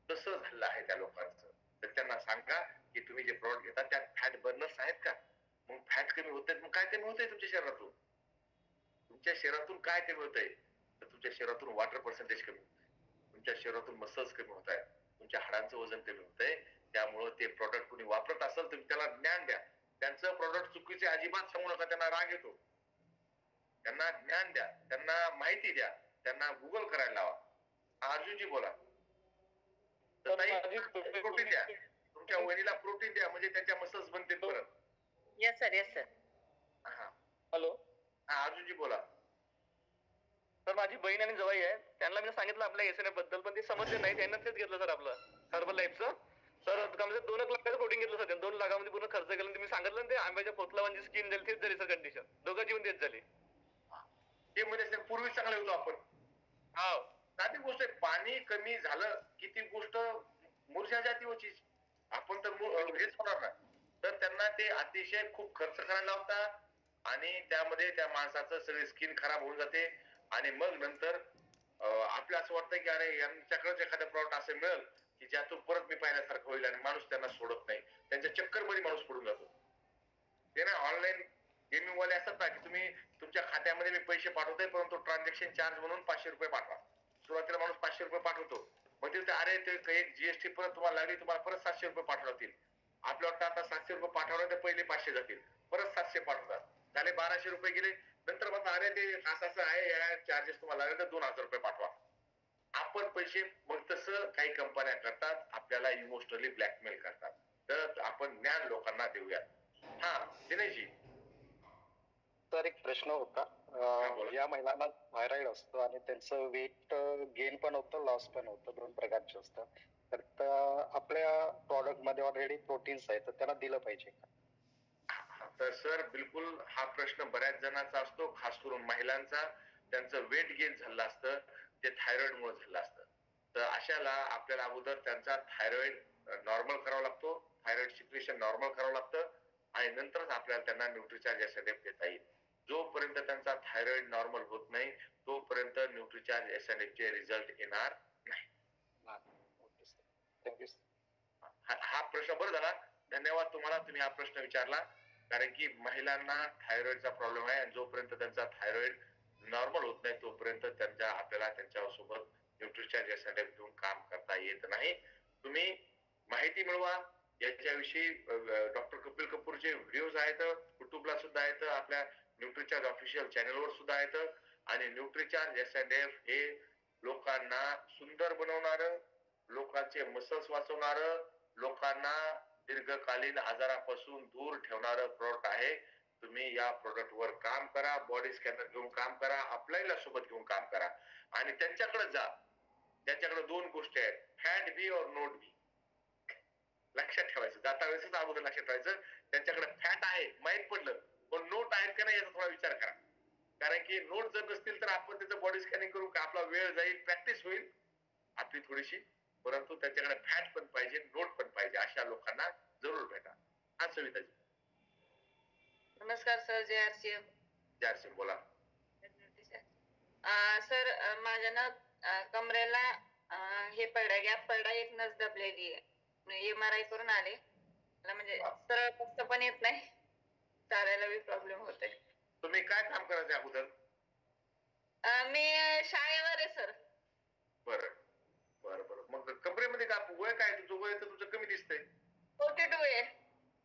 तसं झालं आहे त्या लोकांचं. तर त्यांना सांगा की तुम्ही जे प्रोडक्ट घेता त्यात फॅट बर्नर्स आहेत का. मग फॅट कमी होत मग काय कमी होतंय तुमच्या शरीरातून. तुमच्या शरीरातून काय कमी होतंय तर तुमच्या शरीरातून वॉटर पर्सेंटेज कमी होतंय, तुमच्या शरीरातून मसल्स कमी होत आहेत, तुमच्या हाडांचं वजन कमी होतंय. त्यामुळे ते प्रोडक्ट कोणी वापरत असेल तर त्याला ज्ञान द्या. त्यांचं प्रोडक्ट चुकीचे अजिबात सांगू नका, त्यांना राग येतो. त्यांना ज्ञान द्या, त्यांना माहिती द्या, त्यांना गुगल करायला लावा. अर्जुनजी बोला. प्रोटीन द्या, तुमच्या वहिनीला प्रोटीन द्या म्हणजे त्यांच्या मसल्स बनतील परत. Yes sir, yes sir. हा हॅलो हा अर्जुनजी बोला. सर माझी बहीण आणि जवाई आहे, त्यांना मी सांगितलं आपल्या एसएनएफ बद्दल पण ते समजले नाही. त्यांना तेच घेतलं सर आपलं हर्बल लाईफचं. सर कमीत 2 लाखाचं कोटिंग घेतलं सर. 2 लाखामध्ये पूर्ण खर्च केला. तुम्ही सांगितलं ना ते आंब्याच्या पोतला म्हणजे स्किन झाली तेच झाली सर कंडिशन. दोघांची पण तेच झाली. ते म्हणजे पूर्वी चांगले होतो आपण. हा साधी गोष्ट आहे, पाणी कमी झालं की ती गोष्ट मूर्छा जाती होती. आपण तर हेच होणार ना. तर त्यांना ते अतिशय खूप खर्च करायला लावतात आणि त्यामध्ये त्या माणसाचं सगळी स्किन खराब होऊन जाते. आणि मग नंतर आपलं असं वाटतं की अरे यांच्याकडेच एखादं प्रॉडक्ट असं मिळेल की ज्यातून परत मी पाहिल्यासारखं होईल आणि माणूस त्यांना सोडत नाही. त्यांच्या चक्करमध्ये माणूस पडून जातो. ते ना ऑनलाईन गेमिंग वाले असतात ना की तुम्ही तुमच्या खात्यामध्ये मी पैसे पाठवतोय परंतु ट्रान्झॅक्शन चार्ज म्हणून 500 रुपये पाठवा. सुरुवातीला माणूस 500 रुपये पाठवतो, मग ते अरे ते एक जीएसटी परत तुम्हाला लागली, तुम्हाला परत 700 रुपये पाठवतील. आपल्या वाटतं आता 700 रुपये पाठवलं तर पहिले 500 जातील, परत 700 पाठवतात, झाले 1200 रुपये गेले. नंतर मग अरे ते असं आहे या चार्जेस तुम्हाला लागले तर 2000 रुपये पाठवा. आपण पैसे मग तसं काही कंपन्या करतात, आपल्याला इमोशनली ब्लॅकमेल करतात. तर आपण ज्ञान लोकांना देऊया. हा दिनेशजी. तर एक प्रश्न होता. या महिलांना थायरॉइड असतो आणि त्यांचं वेट गेन पण होतं, लॉस पण होतं, 2 प्रकारचे असतात. तर आपल्या प्रॉडक्ट मध्ये ऑलरेडी प्रोटीन्स आहेत तर त्याला दिलं पाहिजे का. तर सर बिलकुल हा प्रश्न बऱ्याच जणांचा असतो, खास करून महिलांचा. त्यांचं वेट गेन झालं असतं ते थायरॉइड मुळे झालं असतं. तर अशाला आपल्याला अगोदर त्यांचा थायरॉइड नॉर्मल करावा लागतो, थायरॉइड सिक्रेशन नॉर्मल करावं लागतं आणि नंतरच आपल्याला त्यांना न्यूट्रिचार्ज एसएनएफ देता येईल. जोपर्यंत त्यांचा थायरॉइड नॉर्मल होत नाही तोपर्यंत तोपर्यंत न्यूट्रिचार्ज एसएनएफ चे रिझल्ट येणार नाही. थँक्यू. हा प्रश्न बरं झाला, धन्यवाद तुम्हाला, तुम्ही हा प्रश्न विचारला. कारण की महिलांना थायरॉइडचा प्रॉब्लेम आहे आणि जोपर्यंत त्यांचा थायरॉइड नॉर्मल होत नाही तोपर्यंत आपल्याला त्यांच्या सोबत न्यूट्रिचार्ज एसएनएफ घेऊन काम करता येत नाही. तुम्ही माहिती मिळवा याच्याविषयी. डॉक्टर कपिल कपूरचे व्हिडिओज आहेत, युट्यूबला सुद्धा आहेत, आपल्या न्यूट्रिचार्ज ऑफिशियल चॅनलवर सुद्धा आहेत. आणि न्यूट्रिचार्ज एसएनएफ हे लोकांना सुंदर बनवणार, लोकांचे मसल्स वाचवणार, लोकांना दीर्घकालीन आजारापासून दूर ठेवणारं प्रोडक्ट आहे. तुम्ही या प्रोडक्ट वर काम करा, बॉडी स्कॅनर घेऊन काम करा, अपलाईनला सोबत घेऊन काम करा आणि त्यांच्याकडे जा. त्यांच्याकडे दोन गोष्टी आहेत, फॅट बी और नोट बी. लक्षात ठेवायचं, जाता वेळेसच अगोदर लक्षात ठेवायचं. त्यांच्याकडे फॅट आहे माहित पडलं, पण नोट आहेत का नाही याचा थोडा विचार करा. कारण की नोट जर नसतील तर आपण त्याचं बॉडी स्कॅनिंग करू का, आपला वेळ जाईल, प्रॅक्टिस होईल आपली थोडीशी. परंतु त्यांच्याकडे फॅट पण पाहिजे, नोट पण पाहिजे, अशा लोकांना जरूर भेटा. हा सविताजी. नमस्कार सर, JRCM. JRCM बोला. सर माझ्या ना कमरेला हे पडला, गॅप पडला, एक नस दबलेली आहे. MRI करून आले, म्हणजे सरळ फक्त पण येत नाही, चालायला बी प्रॉब्लेम होते. तुम्ही काय काम करायचे अगोदर? मी शाळेवर आहे सर. बरं बरं बरं. मग कमरेमध्ये का वय काय तुमचं? वय तर तुमचं कमी दिसतंय. 42 आहे.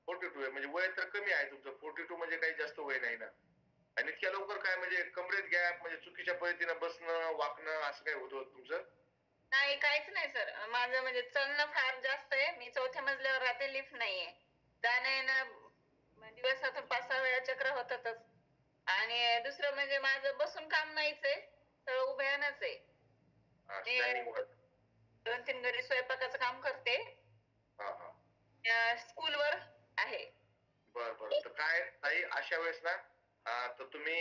42 आहे म्हणजे वय तर कमी आहे तुमचं. 42 म्हणजे काही जास्त वय नाही ना. आणि इतक्या लवकर काय म्हणजे कमरेत गॅप, म्हणजे चुकीच्या पद्धतीनं बसणं वाकणं असं काय होतं तुमचं? नाही, काहीच नाही सर. माझं म्हणजे चलणं फार जास्त आहे. मी 4थ्या मजल्यावर राहते, लिफ्ट नाहीये. जाणं येणं दिवसातून 5-6 वेळा चक्र होतातच. आणि दुसरं म्हणजे माझं बसून काम नाहीच आहे, तर उभ्यानच आहे. 2-3 घरी स्वयंपाकाचं काम करते. स्कूलवर आहे. बर बर. तर काय ताई, अशा वेळेस ना तर तुम्ही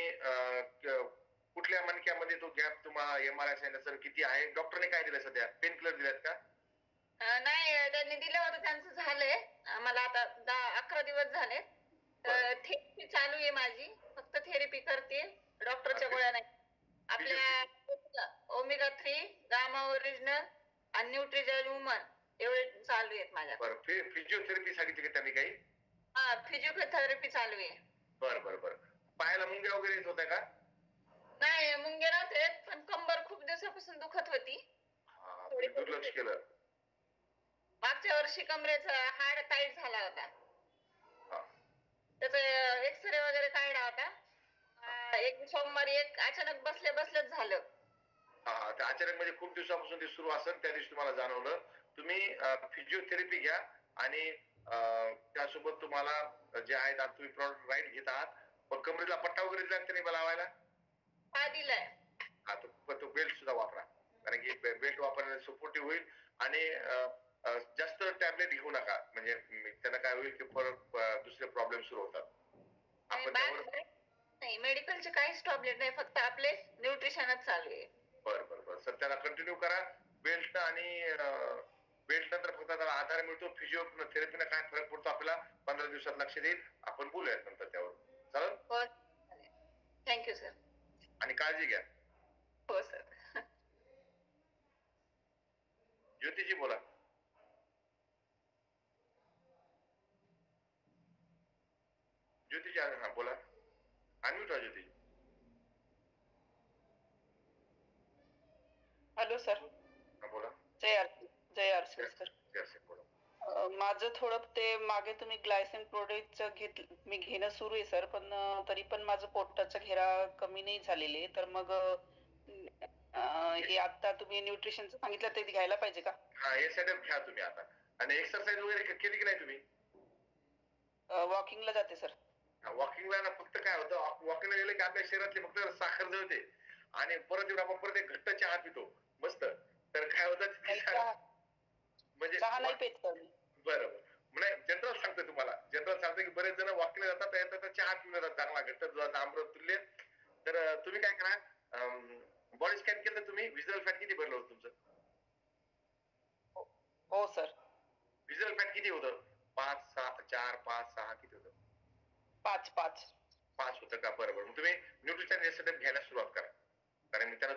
कुठल्या मणक्यामध्ये तो गॅप तुम्हाला MRI सांगितलं किती आहे? डॉक्टरने काय दिलं सध्या? पेन किलर दिलेत का? नाही, त्यांनी दिलं होतं, त्यांचं झालंय. मला आता 10-11 दिवस झाले. थेरपी चालू आहे माझी, फक्त थेरपी करते, डॉक्टरच्या गोळ्या नाही. आपल्या ओमेगा 3, गामा ओरिजिनल आणि न्यूट्रिजल वुमन एवढे चालू आहेत माझ्या. बरं. फिजिओथेरपी सांगितली का त्यांनी काही? हा, फिजिओथेरपी चालू आहे. बर बर बर. पायाला मुंग्या वगैरे येत होत्या का? नाही, मुंग्या नव्हते, पण कंबर खूप दिवसापासून दुखत होती. तुम्ही दुर्लक्ष केलं. मागच्या वर्षी कमरेचा हाड टाईट झाला होता, त्याचा एक्सरे वगैरे काढला होता. एक सोमवारी एक अचानक बसल्या बसल्याच झालं. ते अचानक म्हणजे खूप दिवसापासून ते सुरू असेल, त्या दिवशी तुम्हाला जाणवलं. तुम्ही फिजिओथेरपी घ्या आणि त्यासोबत तुम्हाला जे आहेत तुम्ही प्रॉडक्ट राईट घेत आहात, पण कमरेला पट्टा वगैरे दिला त्यांनी लावायला? हा, दिलाय. हा, तो बेल्ट सुद्धा वापरा, कारण की बेल्ट वापरण्याने सपोर्टिव्ह होईल. आणि जास्त टॅबलेट घेऊ नका, म्हणजे त्यांना काय होईल की परत दुसरे प्रॉब्लेम सुरू होतात. आपण त्यावर नाही, मेडिकलचे काहीच टॅबलेट नाही, फक्त आपले न्यूट्रिशनच चालू आहे. बर बर बर. सर त्याला कंटिन्यू करा. बेल्ट आणि बेल्ट नंतर फक्त त्याला आधार मिळतो. फिजिओथेरपीने काय फरक पडतो आपल्याला 15 दिवसात लक्ष देईल. आपण बोलूयात नंतर त्यावर. चालेल? हो, थँक्यू सर. आणि काळजी घ्या. हो सर. ज्योतिजी बोला. ज्योतिजी, हा बोला. अनम्यूट व्हा ज्योतिजी. Hello sir. बोला. Jay RC sir. माझं थोडं ते मागे तुम्ही ग्लायसेन प्रोडक्टचं मी घेणं सुरू आहे सर, पण तरी पण माझं पोटाचा घेरा कमी नाही झालेले. तर मग हे आता तुम्ही न्यूट्रिशनचं सांगितलं ते घ्यायला पाहिजे का? हा, हे सेटअप घ्या तुम्ही आता. आणि एक्सरसाइज वगैरे केली की नाही तुम्ही? वॉकिंगला जाते सर. वॉकिंगला ना फक्त काय होतं, वॉकिंगला गेलं की आपल्या शरीरातली फक्त साखर जळते आणि परत येऊन आपण परत एक घट्ट चहा पितो मस्त. तर काय होतं, म्हणजे चहा नाही पेत सर. बरं, म्हणजे जनरल सांगतो तुम्हाला, जनरल सांगतो की बरेच जण वॉकिंगला जातात, येतात चहा पिऊन जातात चांगला घट्ट दुधाचा अमृत तुल्य. तर तुम्ही काय करा, बॉडी स्कॅन केलं तुम्ही, व्हिज्युअल फॅट किती भरलं होतं तुमचं? हो सर. व्हिज्युअल फॅट किती होतं? 5, 6, 4, 5, 6 किती होतं? 5 होतं का? बरोबर. मग तुम्ही न्यूट्रिशन सेटअप घ्यायला सुरुवात करा, कारण त्याला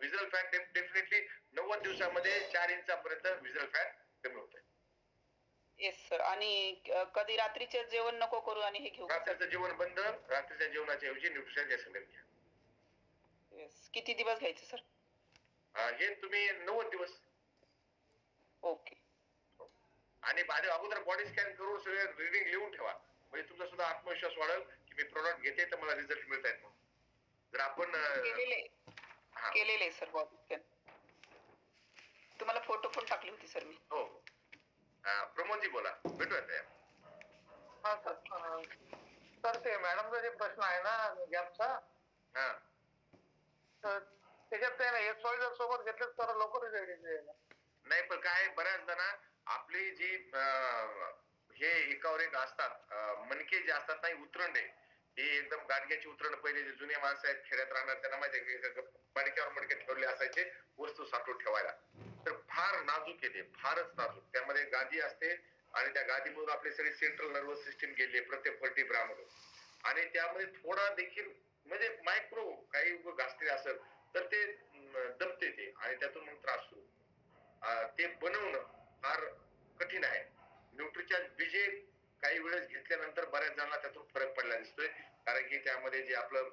विजल फॅट डेफिनेटली 90 दिवसामध्ये 4 इंचापर्यंत विजल फॅट कमी होतं. Yes sir. आणि कधी रात्रीचे जेवण नको करू आणि हे घेऊ का? रात्रीचं जेवण बंद, रात्रीच्या जेवणाच्या ऐवजी न्यूट्रिशन गॅसोलिन घ्या. येस. किती दिवस घ्यायचे सर? हे तुम्ही 90 दिवस. ओके. आणि अगोदर बॉडी स्कॅन करून सगळे रिडिंग लिहून ठेवा, म्हणजे तुमचा सुद्धा आत्मविश्वास वाढेल की मी प्रोडक्ट घेते तर मला रिझल्ट मिळत आहेत म्हणून. जर आपण केलेले सर बॉडी स्कॅन. तुम्हाला फोटो पण टाकली होती सर मी. हो. प्रमोदजी बोला, भेटूया त्या. हा सर. सर ते मॅडमचा जे प्रश्न आहे ना गॅपचा, तर त्याच्यात ते ना एक्सॉइडर सोबत घेतले तर लवकर रिझल्ट येईल. नाही पण काय बऱ्याचदा ना आपली जी हे एकावर एक असतात मणके जे असतात नाही उतरंडे, हे एकदम गाडग्याची उतरण पहिले जे जुने माणसं आहेत खेड्यात राहणार त्यांना माहिती आहे मणक्यावर मणके ठेवले असायचे वस्तू साठवून ठेवायला. तर फार नाजूक येते, फारच नाजूक. त्यामध्ये गादी असते आणि त्या गादीमधून आपले सगळे सेंट्रल नर्वस सिस्टीम गेले प्रत्येक वर्टिब्रामधून, आणि त्यामध्ये थोडा देखील म्हणजे मायक्रो काही घासले असेल तर ते दबते ते आणि त्यातून मग त्रास सुरू. ते बनवणं फार कठीण आहे. न्यूट्रिचार्ज बीजे काही वेळेस घेतल्यानंतर बऱ्याच जणांना त्यातून फरक पडला दिसतोय, कारण की त्यामध्ये जे आपलं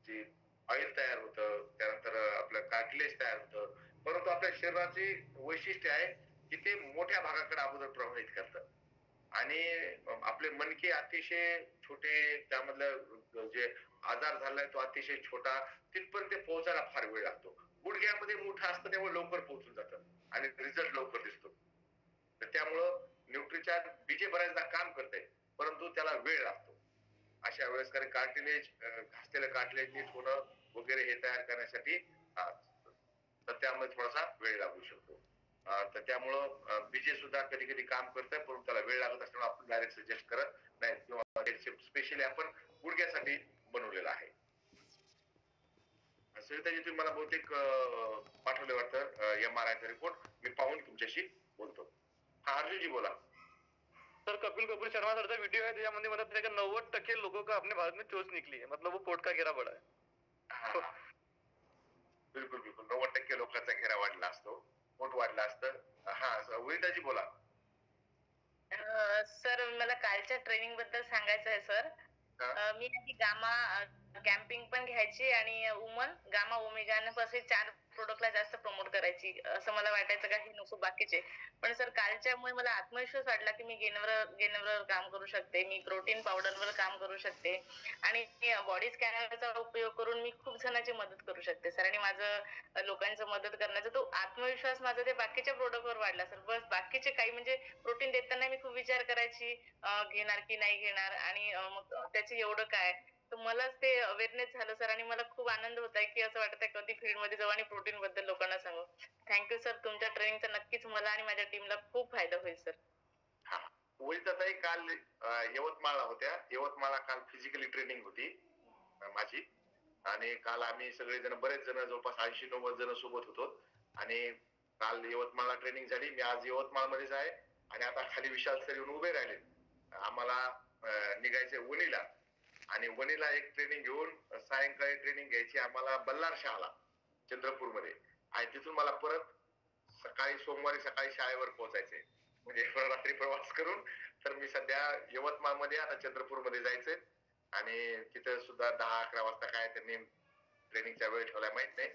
जे ऑइल तयार होतं, त्यानंतर आपलं कार्टिलेज तयार होतं, परंतु आपल्या शरीराची वैशिष्ट्य आहे की ते मोठ्या भागाकडे अगोदर प्रभावित करतं आणि आपले मणके अतिशय छोटे, त्यामधलं जे आजार झालाय तो अतिशय छोटा, तिथपर्यंत पोहोचायला फार वेळ लागतो. गुडघ्यामध्ये मोठं असतं त्यामुळे लवकर पोहोचून जातं आणि रिझल्ट लवकर दिसतो. तर त्यामुळं न्यूट्रिचार्ज बीजे बऱ्याचदा काम करते, परंतु त्याला वेळ लागतो. अशा वेळेस कारण कार्टिलेज घासलेलं कार्टिलेज नीट होणं वगैरे हे तयार करण्यासाठी तर त्यामुळे थोडासा वेळ लागू शकतो. तर त्यामुळं बीजे सुद्धा कधी कधी काम करतं, परंतु त्याला वेळ लागत असल्यामुळे आपण डायरेक्ट सजेस्ट करत नाही किंवा स्पेशली आपण गुडघ्यासाठी बनवलेलं आहे. सविताजी तुम्ही मला बहुतेक पाठवले वाटतं MRI चा रिपोर्ट, मी पाहून तुमच्याशी बोलतो. हा अर्जुनजी बोला. सर कपिल कपूर शर्मा सरचा व्हिडिओ है, त्याच्यामध्ये म्हणत है कि 90% लोगों का अपने भारत में चोच निकली है, मतलब वो पोट का घेरा बढ़ा है. बिलकुल बिलकुल 90% लोकांचा घेरा वाढला असतो, पोट वाढला असतं. हा वनिताजी बोला. सर मला कालच्या ट्रेनिंग बद्दल सांगायचं आहे सर. मी आधी गामा कॅम्पिंग पण घ्यायची आणि वुमन गामा ओमेगा असे 4 प्रोडक्टला जास्त प्रमोट करायची. असं मला वाटायचं का हे नको बाकीचे. पण सर कालच्यामुळे मला आत्मविश्वास वाटला की मी गेनवर काम करू शकते, मी प्रोटीन पावडरवर काम करू शकते आणि बॉडी स्कॅनरचा उपयोग करून मी खूप जणांची मदत करू शकते सर. आणि माझं लोकांचं मदत करण्याचा तो आत्मविश्वास माझा ते बाकीच्या प्रोडक्टवर वाढला सर. बस बाकीचे काही म्हणजे प्रोटीन देताना मी खूप विचार करायची घेणार की नाही घेणार आणि मग त्याचे एवढं काय, तर मलाच ते अवेअरनेस झालं सर. आणि मला खूप आनंद होत आहे की असं वाटत आहे कधी फील्ड मध्ये जाऊ आणि प्रोटीन बद्दल लोकांना सांगू. Thank you sir. तुमच्या ट्रेनिंगचा नक्कीच मला आणि माझ्या टीमला खूप फायदा होईल सर. वनिताताई काल यवतमाळला होत्या. यवतमाळला काल फिजिकली ट्रेनिंग होती माझी, आणि काल आम्ही सगळेजण बरेच जण जवळपास 80-90 जण सोबत होतो आणि काल यवतमाळला ट्रेनिंग झाली. मी आज यवतमाळमध्येच आहे आणि आता खाली विशाल सर येऊन उभे राहिले. आम्हाला निघायचे वणीला आणि वणीला एक ट्रेनिंग घेऊन सायंकाळी ट्रेनिंग घ्यायची आम्हाला बल्लार शहाला चंद्रपूरमध्ये, आणि तिथून मला परत सोमवारी सकाळी शाळेवर पोहोचायचे, म्हणजे रात्री प्रवास करून. तर मी सध्या यवतमाळमध्ये आता चंद्रपूरमध्ये जायचंय आणि तिथं सुद्धा 10-11 वाजता काय त्यांनी ट्रेनिंगचा वेळ ठेवलाय माहित नाही.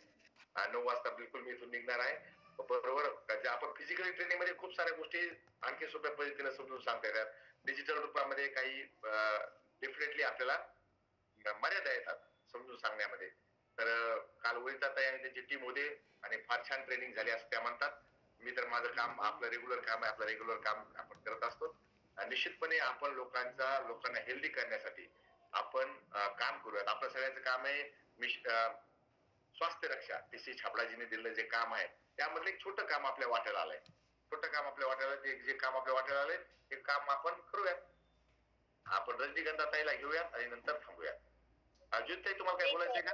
9 वाजता बिलकुल मी इथून निघणार आहे. बरोबर आपण फिजिकली ट्रेनिंग मध्ये खूप साऱ्या गोष्टी आणखी सोप्या पद्धतीने समजून सांगता येतात. डिजिटल रूपामध्ये काही डेफिनेटली आपल्याला मर्यादा येतात समजून सांगण्यामध्ये. तर काल वनिताताई आणि त्यांची टीम होते आणि फार छान ट्रेनिंग झाली असं त्या म्हणतात. मी तर माझं काम आपलं रेग्युलर काम आहे, आपलं रेग्युलर काम आपण करत असतो. निश्चितपणे आपण लोकांना हेल्दी करण्यासाठी आपण काम करूयात. आपलं सगळ्यांचं काम आहे स्वास्थ्य रक्षा. TC छाबडाजीने दिलेलं जे काम आहे त्यामधलं एक छोटं काम आपल्या वाट्याला आलंय. छोटं काम आपल्या वाट्याला जे काम आपल्या वाट्याला आलंय ते काम आपण करूयात. आपण रजनीगंधा ताईला घेऊयात आणि नंतर थांबूयात. अजित ताई तुम्हाला काय बोलायचंय का?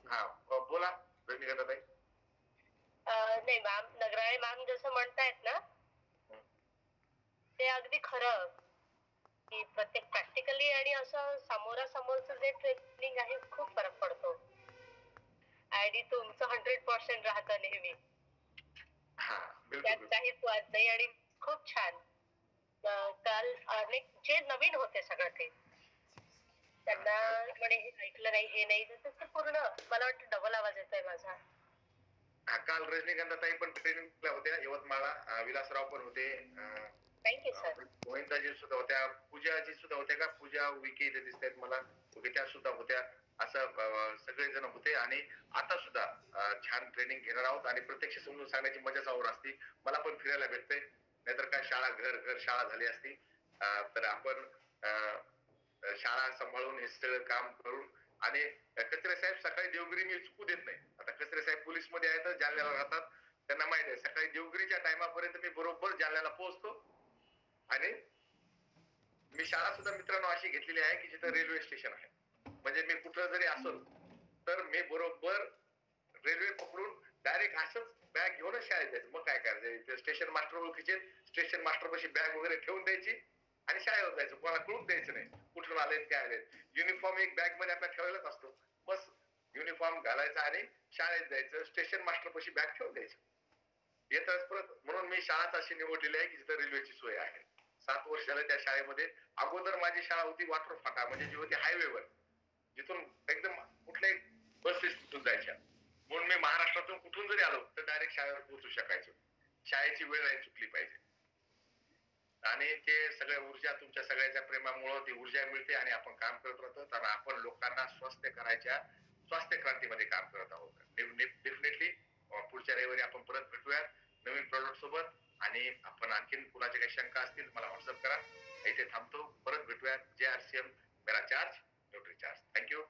हा बोला रजनीगंधा ताई. नाही मॅम, नगराळे मॅम जसं म्हणतायत ना ते अगदी खरं. की प्रत्येक प्रॅक्टिकली आणि असं समोरासमोरचं जे ट्रेनिंग आहे खूप फरक पडतो आणि तुमचं 100% राहतं नेहमी. हा त्यात बिलकुल काहीच वाद नाही आणि खूप छान. काल अनेक जे नवीन होते सगळं ते त्यांना म्हणे हे ऐकलं नाही हे नाही तर ते पूर्ण मला वाटतं डबल आवाज येतोय माझा. हा, काल रजनीकांताताई पण ट्रेनिंगला होत्या यवतमाळला, विलासराव पण होते, थँक्यू सर. गोविंदाजी सुद्धा होत्या, पूजाजी सुद्धा होत्या का, पूजा विके इथे दिसत आहेत मला, त्या सुद्धा होत्या. असं सगळेजण होते आणि आता सुद्धा छान ट्रेनिंग घेणार आहोत आणि प्रत्यक्ष समजून सांगण्याची मजाच और असते. मला पण फिरायला भेटते, नाहीतर काय शाळा घर घर शाळा झाली असती. तर आपण शाळा सांभाळून हे सगळं काम करून आणि कचरे साहेब सकाळी देवगिरी मी चुकू देत नाही. आता कचरे साहेब पोलीस मध्ये आहेत, जालन्याला राहतात, त्यांना माहित आहे सकाळी देवगिरीच्या टायमापर्यंत मी बरोबर जालन्याला पोहोचतो. आणि मी शाळा सुद्धा मित्रांनो अशी घेतलेली आहे की जिथं रेल्वे स्टेशन आहे, म्हणजे मी कुठं जरी असो तर मी बरोबर रेल्वे पकडून डायरेक्ट असंच बॅग घेऊनच शाळेत जायचं. मग काय करायचं, स्टेशन मास्टर ओळखीचे, स्टेशन मास्टर पाशी बॅग वगैरे ठेवून द्यायची आणि शाळेवर जायचं. कोणाला कळून द्यायचं नाही कुठून आलेत काय आलेत. युनिफॉर्म एक बॅग मध्ये आपल्या ठेवलेलाच असतो, बस युनिफॉर्म घालायचा आणि शाळेत जायचं, स्टेशन मास्टर पाशी बॅग ठेवून द्यायचं, येतच परत. म्हणून मी शाळाच अशी निवडलेली आहे की जिथं रेल्वेची सोय आहे. 7 वर्ष झालं त्या शाळेमध्ये. अगोदर माझी शाळा होती वाटर फाटा, म्हणजे जी होती हायवेवर, जिथून एकदम कुठल्याही बसेस तिथून जायच्या. म्हणून मी महाराष्ट्रातून कुठून जरी आलो तर डायरेक्ट शाळेवर पोहोचू शकायचो. शाळेची वेळ नाही चुकली पाहिजे. आणि ते सगळ्या ऊर्जा तुमच्या सगळ्याच्या प्रेमामुळे ती ऊर्जा मिळते आणि आपण काम करत राहतो. तर आपण लोकांना स्वास्थ्य क्रांतीमध्ये काम करत आहोत. डेफिनेटली पुढच्या रविवारी आपण परत भेटूयात नवीन प्रॉडक्ट सोबत. आणि आपण आणखीन कुणाच्या काही शंका असतील मला व्हॉट्सअप करा. इथे थांबतो, परत भेटूयात. JRCM मेरा चार्ज न्यूट्री चार्ज. थँक्यू.